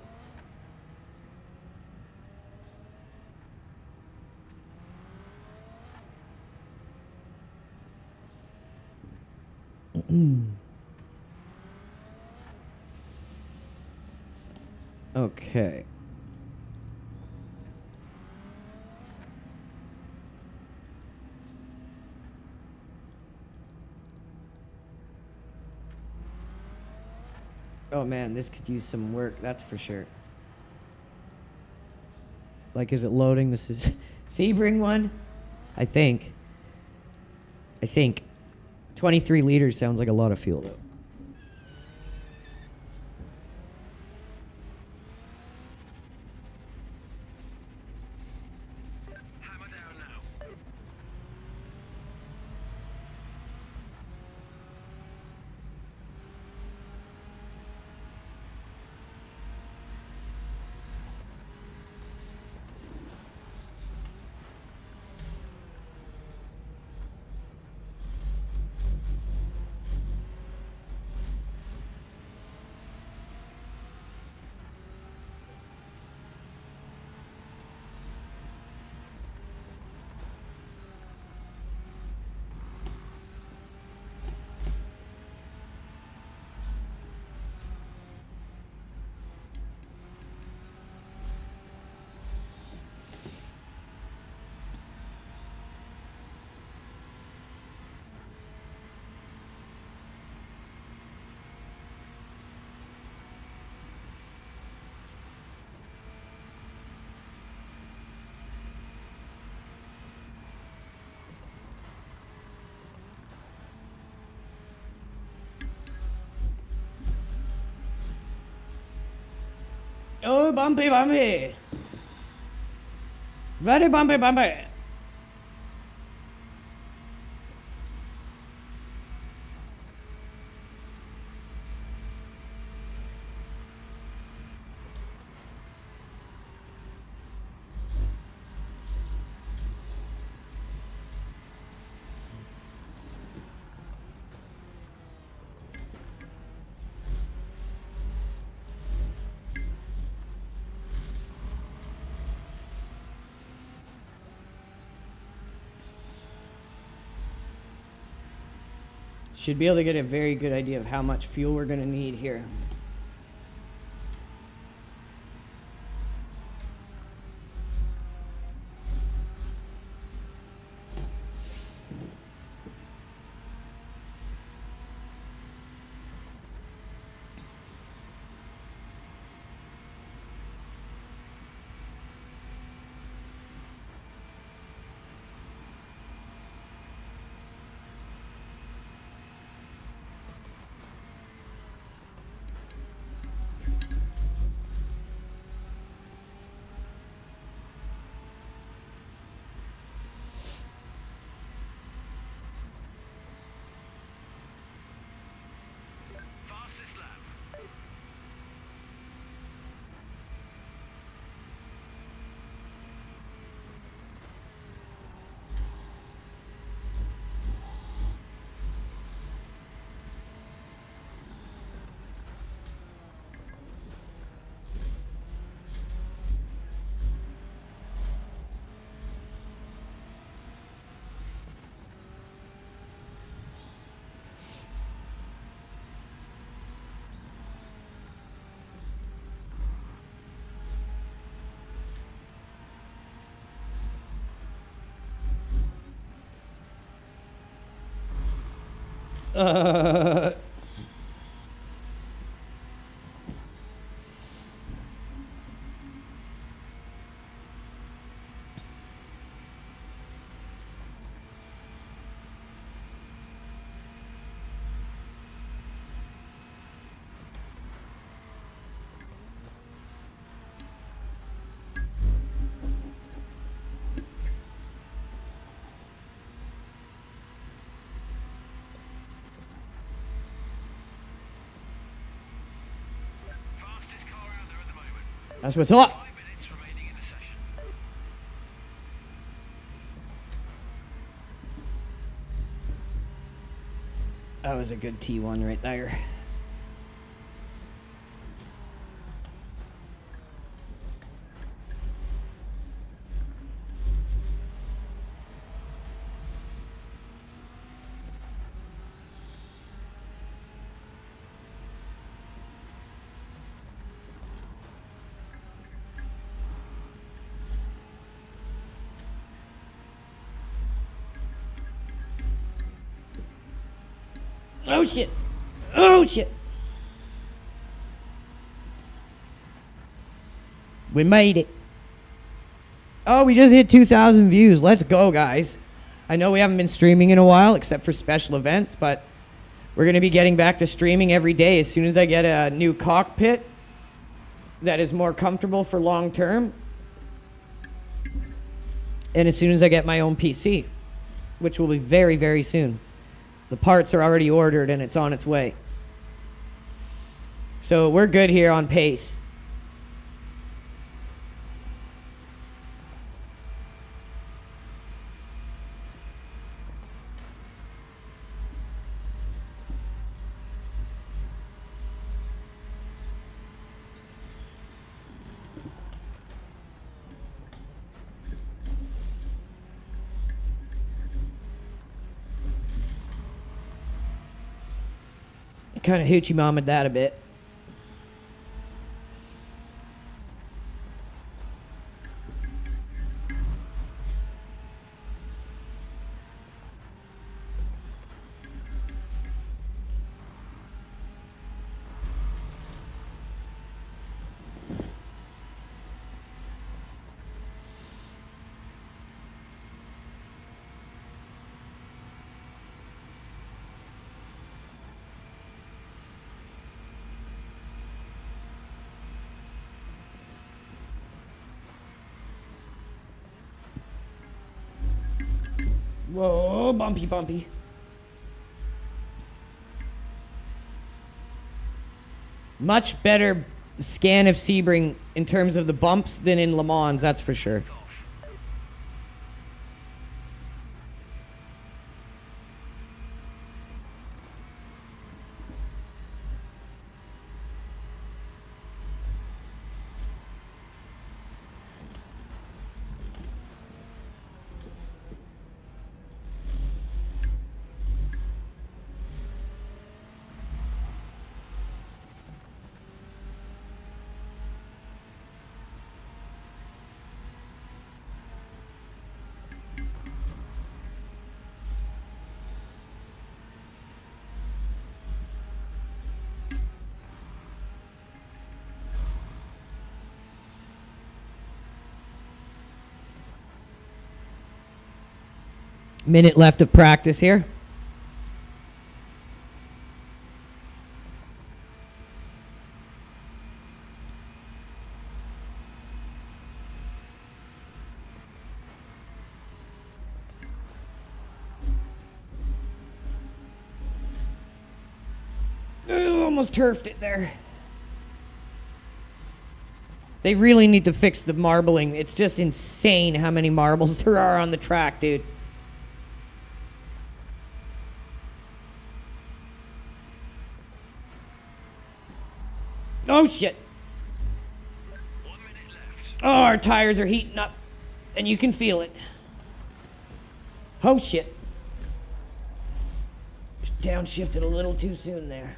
Okay. Oh man, this could use some work, that's for sure. Like, is it loading? This is Sebring one? I think. 23 liters sounds like a lot of fuel, though. Hammer down now. Oh, bumpy, bumpy. Very bumpy, bumpy. Should be able to get a very good idea of how much fuel we're going to need here. Fastest car out there at the moment. That's what's up. 5 minutes remaining in the session. That was a good T1 right there. Oh shit. Oh shit. We made it. Oh, we just hit 2,000 views. Let's go, guys. I know we haven't been streaming in a while, except for special events, but we're going to be getting back to streaming every day as soon as I get a new cockpit that is more comfortable for long term. And as soon as I get my own PC, which will be very, very soon. The parts are already ordered and it's on its way. So we're good here on pace. Kind of hoochie mama'd that a bit. Whoa, bumpy, bumpy. Much better scan of Sebring in terms of the bumps than in Le Mans, that's for sure. Minute left of practice here. Ooh, almost turfed it there. They really need to fix the marbling. It's just insane how many marbles there are on the track, dude. Oh, shit. 1 minute left. Oh, our tires are heating up, and you can feel it. Oh, shit. Downshifted a little too soon there.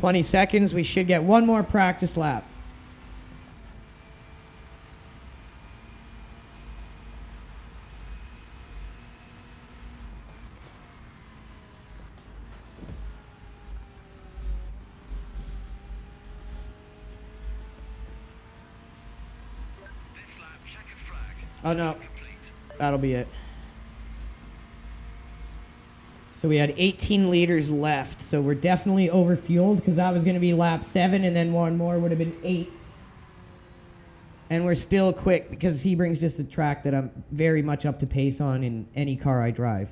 20 seconds. We should get one more practice lap. This lap, checkered flag. Oh no, Complete. that'll be it. So we had 18 liters left. So we're definitely overfueled because that was going to be lap 7, and then one more would have been 8. And we're still quick because Sebring's just a track that I'm very much up to pace on in any car I drive.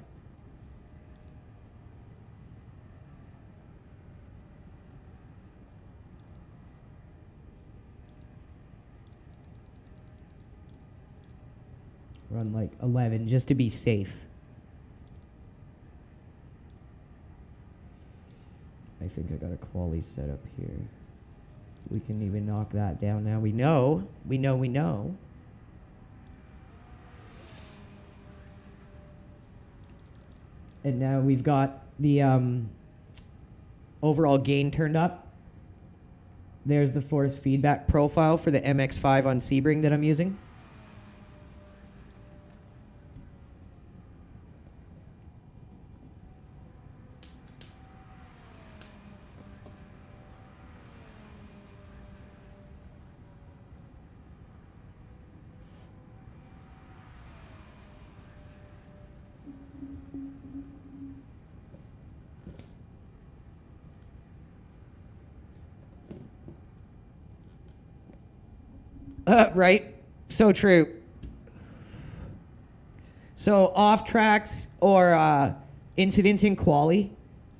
Run like 11 just to be safe. I think I got a quali set up here. We can even knock that down now. We know. And now we've got the overall gain turned up. There's the force feedback profile for the MX-5 on Sebring that I'm using. Right. So true. So off tracks or incidents in quali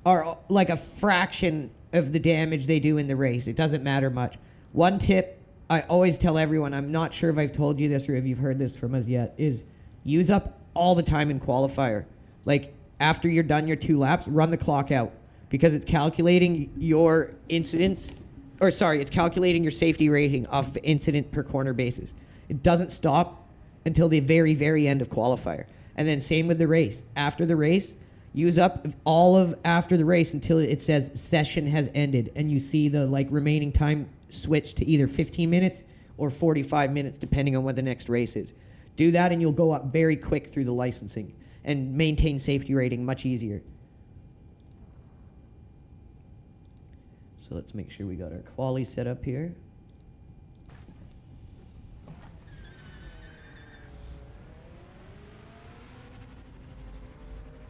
are like a fraction of the damage they do in the race. It doesn't matter much. One tip I always tell everyone, I'm not sure if I've told you this or if you've heard this from us yet, is use up all the time in qualifier. Like after you're done your 2 laps, run the clock out because it's calculating your incidents. Or sorry, it's calculating your safety rating off incident per corner basis. It doesn't stop until the very, very end of qualifier. And then same with the race. After the race, use up all of after the race until it says session has ended, and you see the like remaining time switch to either 15 minutes or 45 minutes, depending on what the next race is. Do that, and you'll go up very quick through the licensing and maintain safety rating much easier. So let's make sure we got our quali set up here.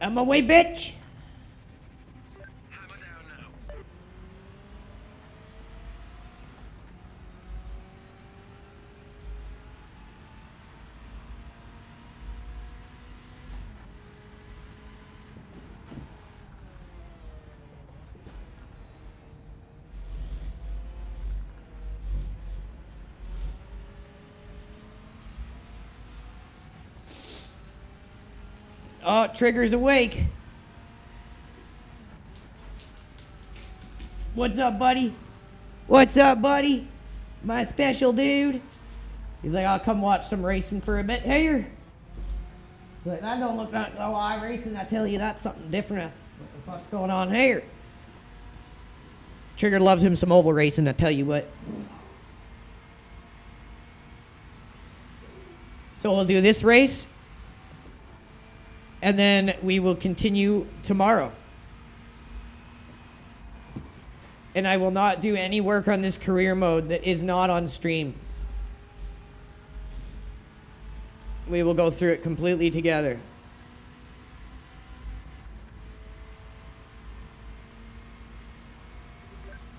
On my way, bitch! Hammer down now. Oh, Trigger's awake. What's up, buddy? What's up, buddy? My special dude. He's like, I'll come watch some racing for a bit here. He's like, that don't look like no iRacing. I tell you, that's something different. What the fuck's going on here? Trigger loves him some oval racing, I tell you what. So we'll do this race, and then we will continue tomorrow. And I will not do any work on this career mode that is not on stream. We will go through it completely together.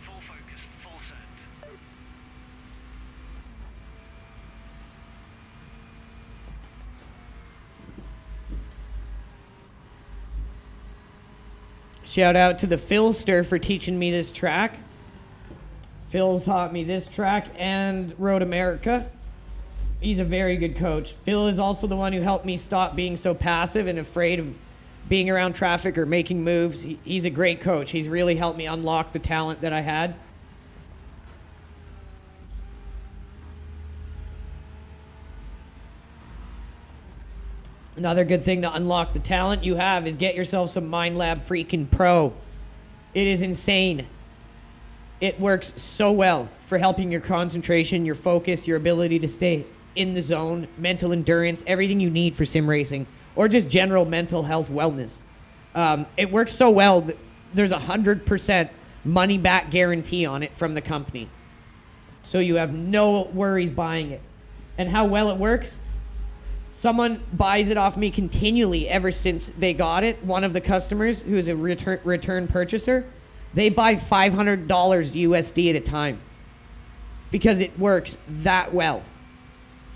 Full focus, full send. Shout out to the Philster for teaching me this track. Phil taught me this track and Road America. He's a very good coach. Phil is also the one who helped me stop being so passive and afraid of being around traffic or making moves. He's a great coach. He's really helped me unlock the talent that I had. Another good thing to unlock the talent you have is get yourself some MindLab freaking Pro. It is insane. It works so well for helping your concentration, your focus, your ability to stay in the zone, mental endurance, everything you need for sim racing, or just general mental health wellness. It works so well that there's 100% money back guarantee on it from the company. So you have no worries buying it. And how well it works, someone buys it off me continually ever since they got it. One of the customers, who is a return purchaser, they buy $500 USD at a time because it works that well.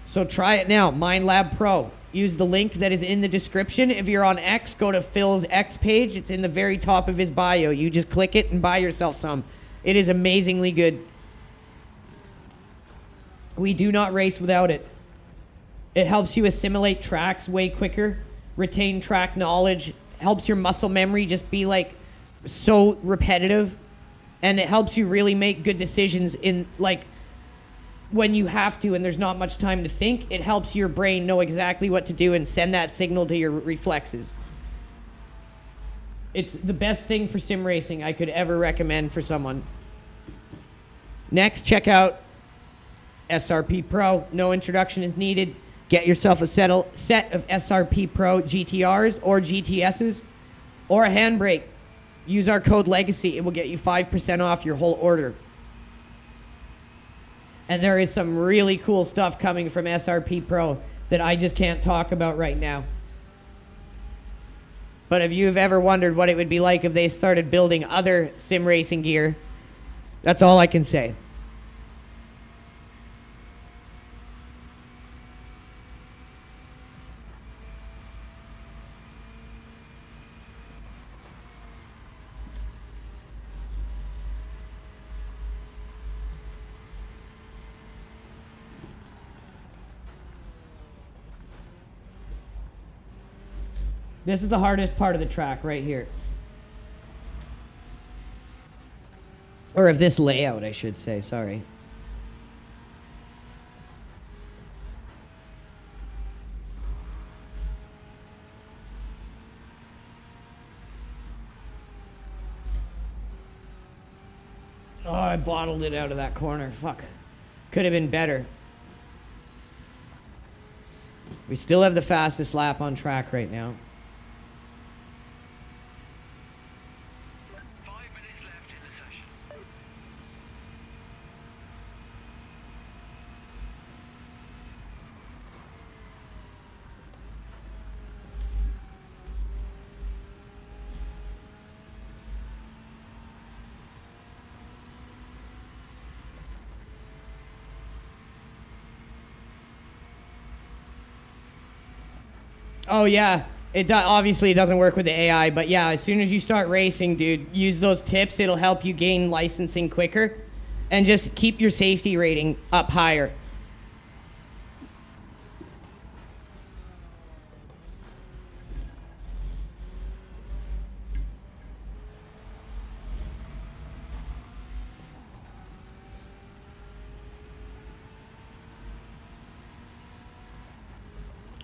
So try it now, MindLab Pro. Use the link that is in the description. If you're on X, go to Phil's X page. It's in the very top of his bio. You just click it and buy yourself some. It is amazingly good. We do not race without it. It helps you assimilate tracks way quicker, retain track knowledge, helps your muscle memory just be like so repetitive, and it helps you really make good decisions in like when you have to and there's not much time to think. It helps your brain know exactly what to do and send that signal to your reflexes. It's the best thing for sim racing I could ever recommend for someone. Next, check out SRP Pro. No introduction is needed. Get yourself a set of SRP Pro GTRs or GTSs or a handbrake. Use our code LEGACY. It will get you 5% off your whole order. And there is some really cool stuff coming from SRP Pro that I just can't talk about right now. But if you've ever wondered what it would be like if they started building other sim racing gear, that's all I can say. This is the hardest part of the track right here. Or of this layout, I should say, sorry. Oh, I bottled it out of that corner. Fuck. Could have been better. We still have the fastest lap on track right now. 5 minutes left in the session. Oh yeah, obviously it doesn't work with the AI, but yeah, as soon as you start racing, dude, use those tips. It'll help you gain licensing quicker, and just keep your safety rating up higher.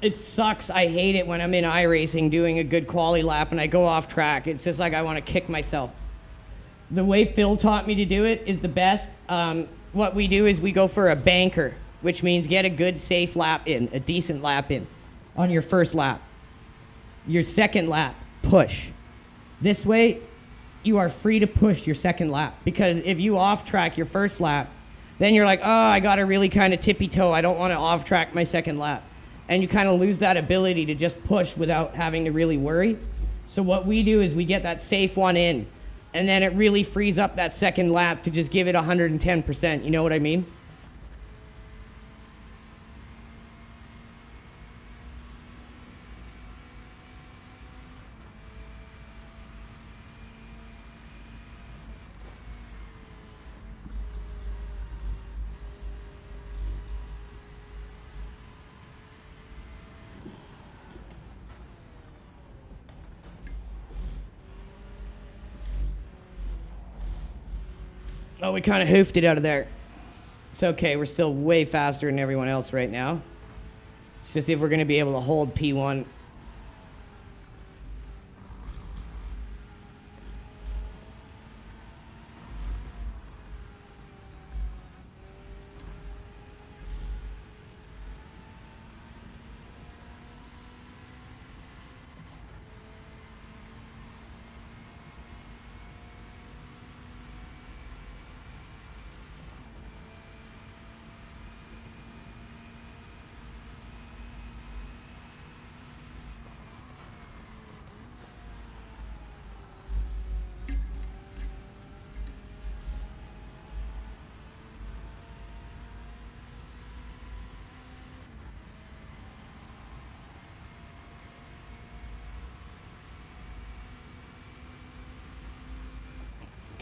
It sucks. I hate it when I'm in iRacing doing a good quali lap and I go off track. It's just like I want to kick myself. The way Phil taught me to do it is the best. What we do is we go for a banker, which means get a good safe lap in, a decent lap in on your first lap. Your second lap, push. This way, you are free to push your second lap, because if you off track your first lap, then you're like, oh, I got to really kind of tippy toe. I don't want to off track my second lap. And you kind of lose that ability to just push without having to really worry. So what we do is we get that safe one in, and then it really frees up that second lap to just give it 110%. You know what I mean? Oh, we kind of hoofed it out of there. It's okay. We're still way faster than everyone else right now. It's just if we're going to be able to hold P1.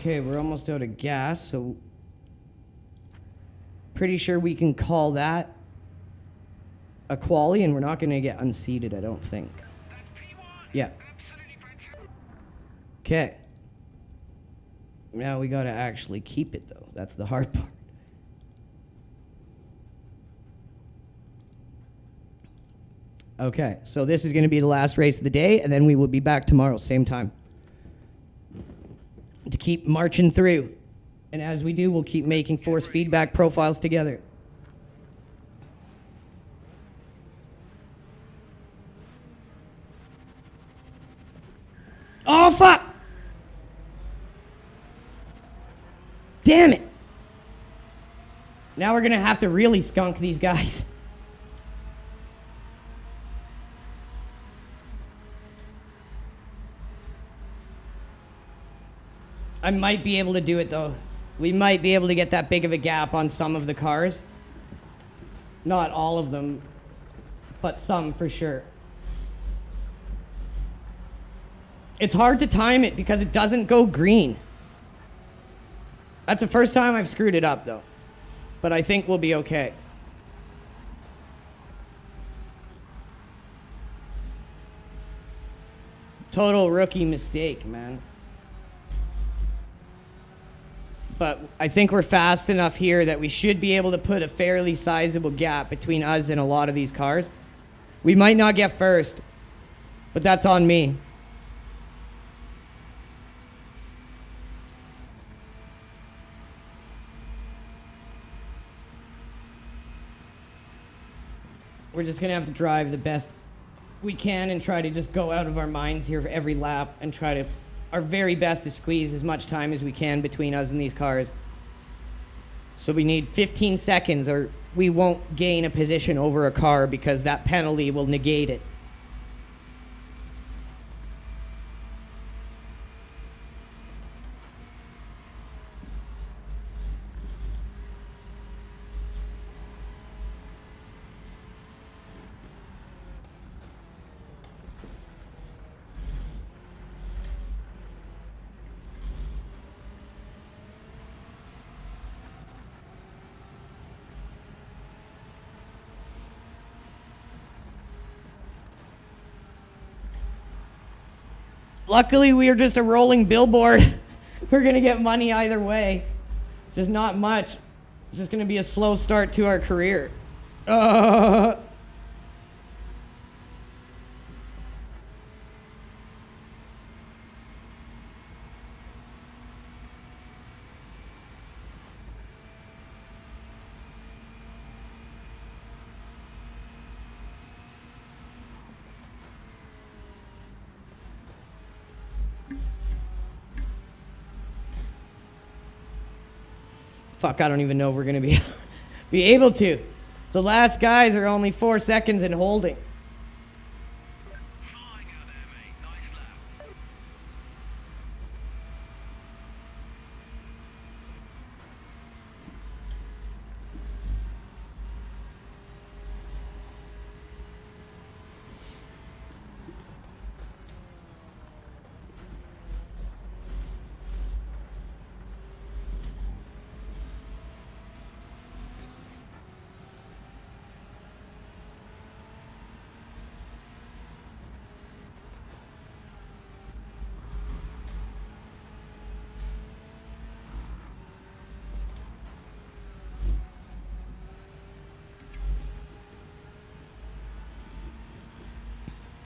Okay, we're almost out of gas, so pretty sure we can call that a quali, and we're not going to get unseated, I don't think. That's P1. Yeah. Absolutely fantastic. Okay. Now we got to actually keep it, though. That's the hard part. Okay, so this is going to be the last race of the day, and then we will be back tomorrow, same time, to keep marching through. And as we do, we'll keep making force feedback profiles together. Oh, fuck! Damn it! Now we're going to have to really skunk these guys. I might be able to do it, though. We might be able to get that big of a gap on some of the cars. Not all of them, but some for sure. It's hard to time it because it doesn't go green. That's the first time I've screwed it up, though. But I think we'll be okay. Total rookie mistake, man. But I think we're fast enough here that we should be able to put a fairly sizable gap between us and a lot of these cars. We might not get first, but that's on me. We're just gonna have to drive the best we can and try to just go out of our minds here for every lap and try to our very best to squeeze as much time as we can between us and these cars. So we need 15 seconds or we won't gain a position over a car because that penalty will negate it. Luckily, we are just a rolling billboard. We're gonna get money either way. Just not much. It's just gonna be a slow start to our career. Fuck, I don't even know if we're gonna be able to. The last guys are only 4 seconds in holding. Flying out there, mate. Nice lap.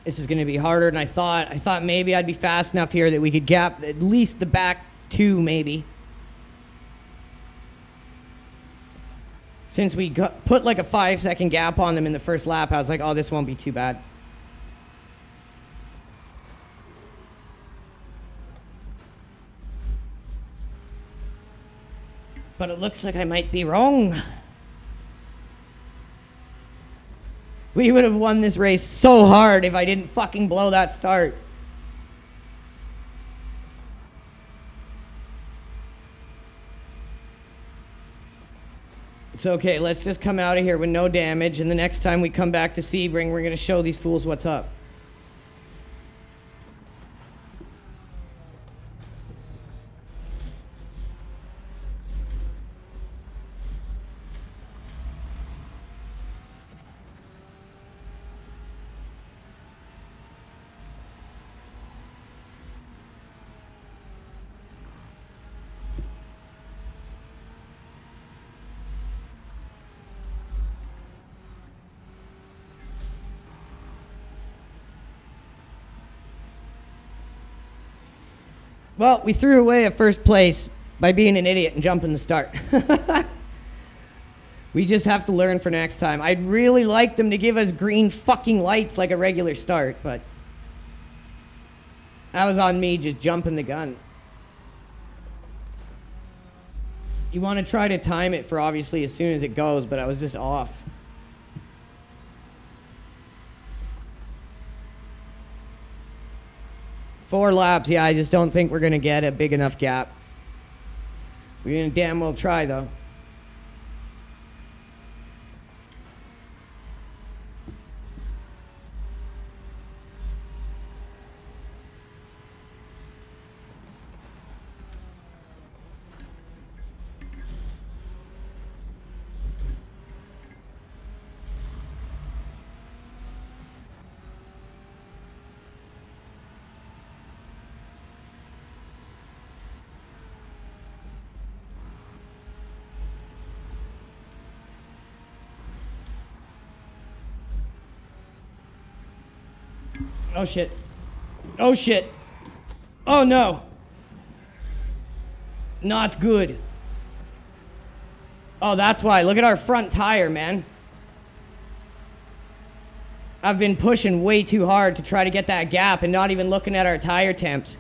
This is going to be harder than I thought. I thought maybe I'd be fast enough here that we could gap at least the back two, maybe. Since we put like a 5-second gap on them in the first lap, I was like, oh, this won't be too bad. But it looks like I might be wrong. We would have won this race so hard if I didn't fucking blow that start. It's okay, let's just come out of here with no damage, and the next time we come back to Sebring, we're gonna show these fools what's up. Well, we threw away a first place by being an idiot and jumping the start. We just have to learn for next time. I'd really like them to give us green fucking lights like a regular start, but that was on me just jumping the gun. You want to try to time it for obviously as soon as it goes, but I was just off. Four laps, yeah, I just don't think we're going to get a big enough gap. We're going to damn well try, though. Oh shit. Oh shit. Oh no. Not good. Oh, that's why. Look at our front tire, man. I've been pushing way too hard to try to get that gap and not even looking at our tire temps.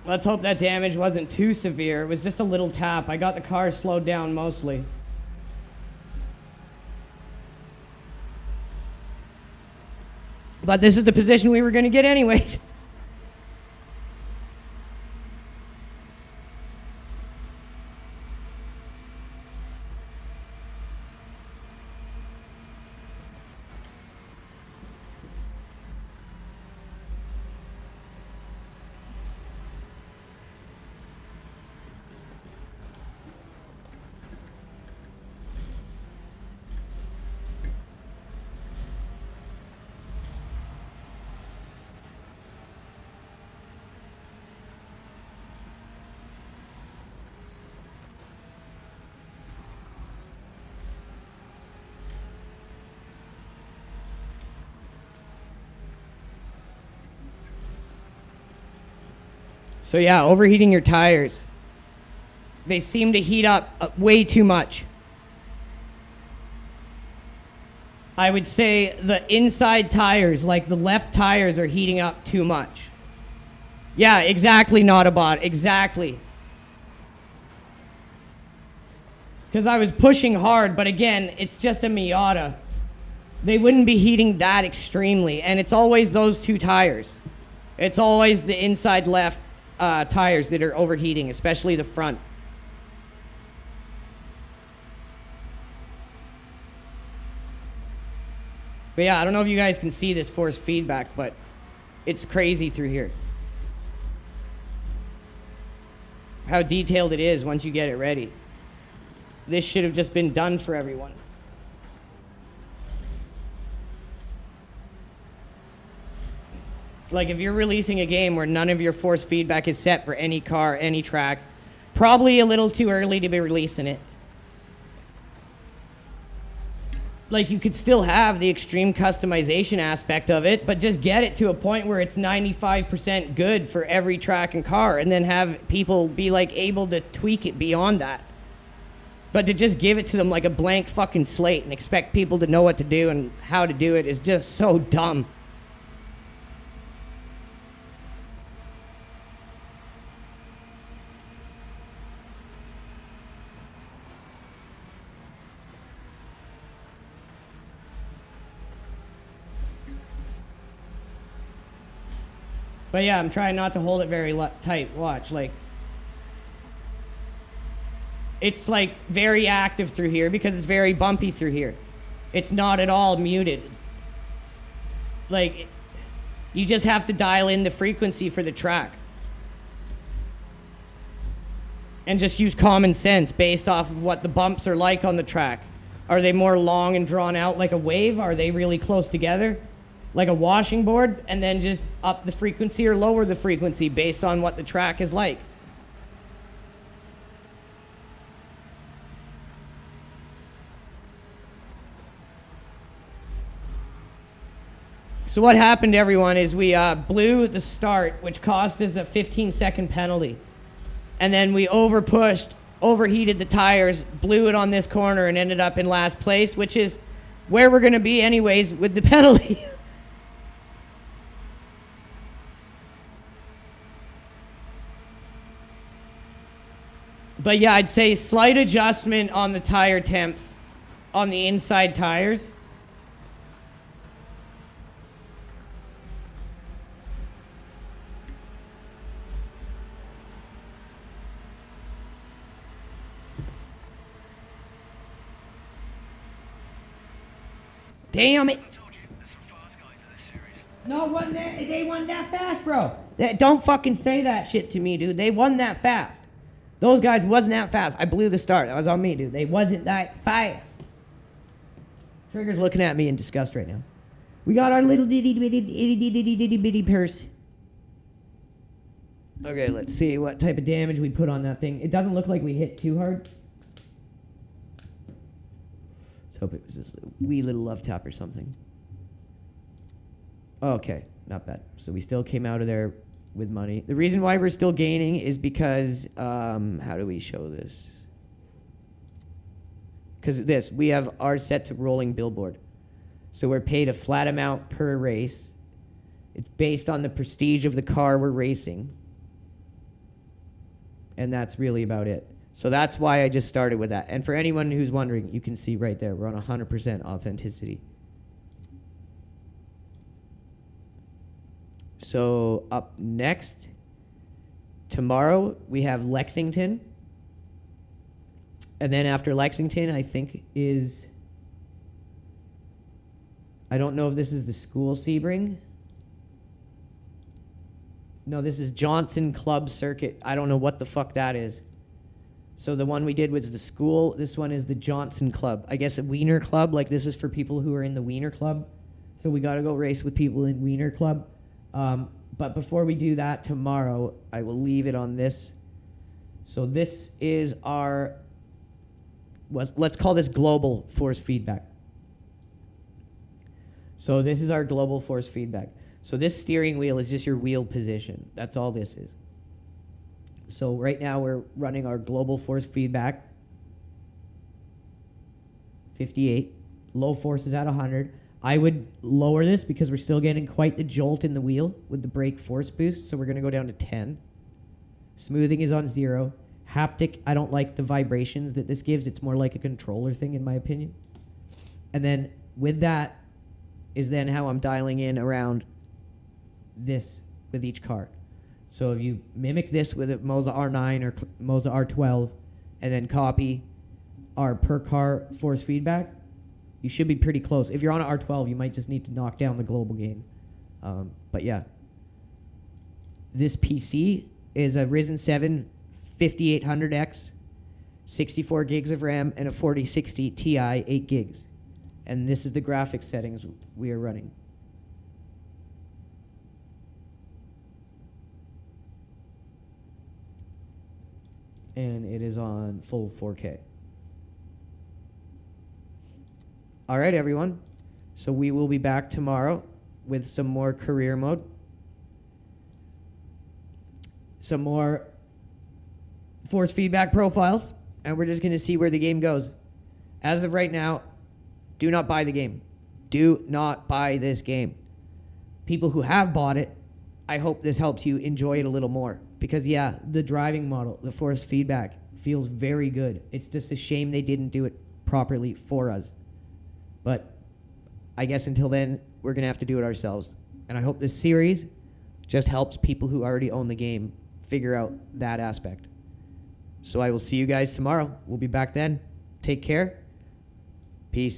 Let's hope that damage wasn't too severe. It was just a little tap. I got the car slowed down mostly. But this is the position we were going to get anyways. So yeah, overheating your tires. They seem to heat up way too much. I would say the inside tires, like the left tires, are heating up too much. Yeah, exactly, Naughtobot, exactly. Because I was pushing hard, but again, it's just a Miata. They wouldn't be heating that extremely, and it's always those two tires. It's always the inside left tires that are overheating, especially the front. But yeah, I don't know if you guys can see this force feedback, but it's crazy through here. How detailed it is once you get it ready. This should have just been done for everyone. Like if you're releasing a game where none of your force feedback is set for any car, any track, probably a little too early to be releasing it. Like you could still have the extreme customization aspect of it, but just get it to a point where it's 95% good for every track and car, and then have people be like able to tweak it beyond that. But to just give it to them like a blank fucking slate and expect people to know what to do and how to do it is just so dumb. But yeah, I'm trying not to hold it very tight. Watch, like, it's like very active through here because it's very bumpy through here. It's not at all muted. Like, you just have to dial in the frequency for the track. And just use common sense based off of what the bumps are like on the track. Are they more long and drawn out like a wave? Are they really close together? Like a washing board, and then just up the frequency or lower the frequency based on what the track is like. So what happened, everyone, is we blew the start, which cost us a 15-second penalty. And then we overheated the tires, blew it on this corner, and ended up in last place, which is where we're going to be anyways with the penalty. But yeah, I'd say slight adjustment on the tire temps on the inside tires. Damn it. I told you, there's some fast guys in this series. No, they won that fast, bro. Don't fucking say that shit to me, dude. They won that fast. Those guys wasn't that fast. I blew the start. That was on me, dude. They wasn't that fast. Trigger's looking at me in disgust right now. We got our little bitty purse. Okay, let's see what type of damage we put on that thing. It doesn't look like we hit too hard. Let's hope it was this wee little love tap or something. Okay, not bad. So we still came out of there with money. The reason why we're still gaining is because, how do we show this? Because we have our set to rolling billboard. So we're paid a flat amount per race. It's based on the prestige of the car we're racing. And that's really about it. So that's why I just started with that. And for anyone who's wondering, you can see right there, we're on 100% authenticity. So up next, tomorrow we have Lexington. And then after Lexington, I think is, I don't know if this is the school Sebring. No, this is Johnson Club Circuit. I don't know what the fuck that is. So the one we did was the school. This one is the Johnson Club. I guess a Wiener Club. Like this is for people who are in the Wiener Club. So we got to go race with people in Wiener Club. But before we do that tomorrow, I will leave it on this. So this is our, let's call this global force feedback. So this is our global force feedback. So this steering wheel is just your wheel position. That's all this is. So right now we're running our global force feedback, 58. Low force is at 100. I would lower this because we're still getting quite the jolt in the wheel with the brake force boost. So we're going to go down to 10. Smoothing is on 0. Haptic, I don't like the vibrations that this gives. It's more like a controller thing in my opinion. And then with that is then how I'm dialing in around this with each car. So if you mimic this with a Moza R9 or Moza R12 and then copy our per car force feedback, you should be pretty close. If you're on an R12, you might just need to knock down the global gain. But yeah. This PC is a Ryzen 7 5800X, 64 gigs of RAM, and a 4060 Ti 8 gigs. And this is the graphics settings we are running. And it is on full 4K. All right, everyone. So we will be back tomorrow with some more career mode. Some more force feedback profiles. And we're just going to see where the game goes. As of right now, do not buy the game. Do not buy this game. People who have bought it, I hope this helps you enjoy it a little more. Because, yeah, the driving model, the force feedback, feels very good. It's just a shame they didn't do it properly for us. But I guess until then, we're going to have to do it ourselves. And I hope this series just helps people who already own the game figure out that aspect. So I will see you guys tomorrow. We'll be back then. Take care. Peace.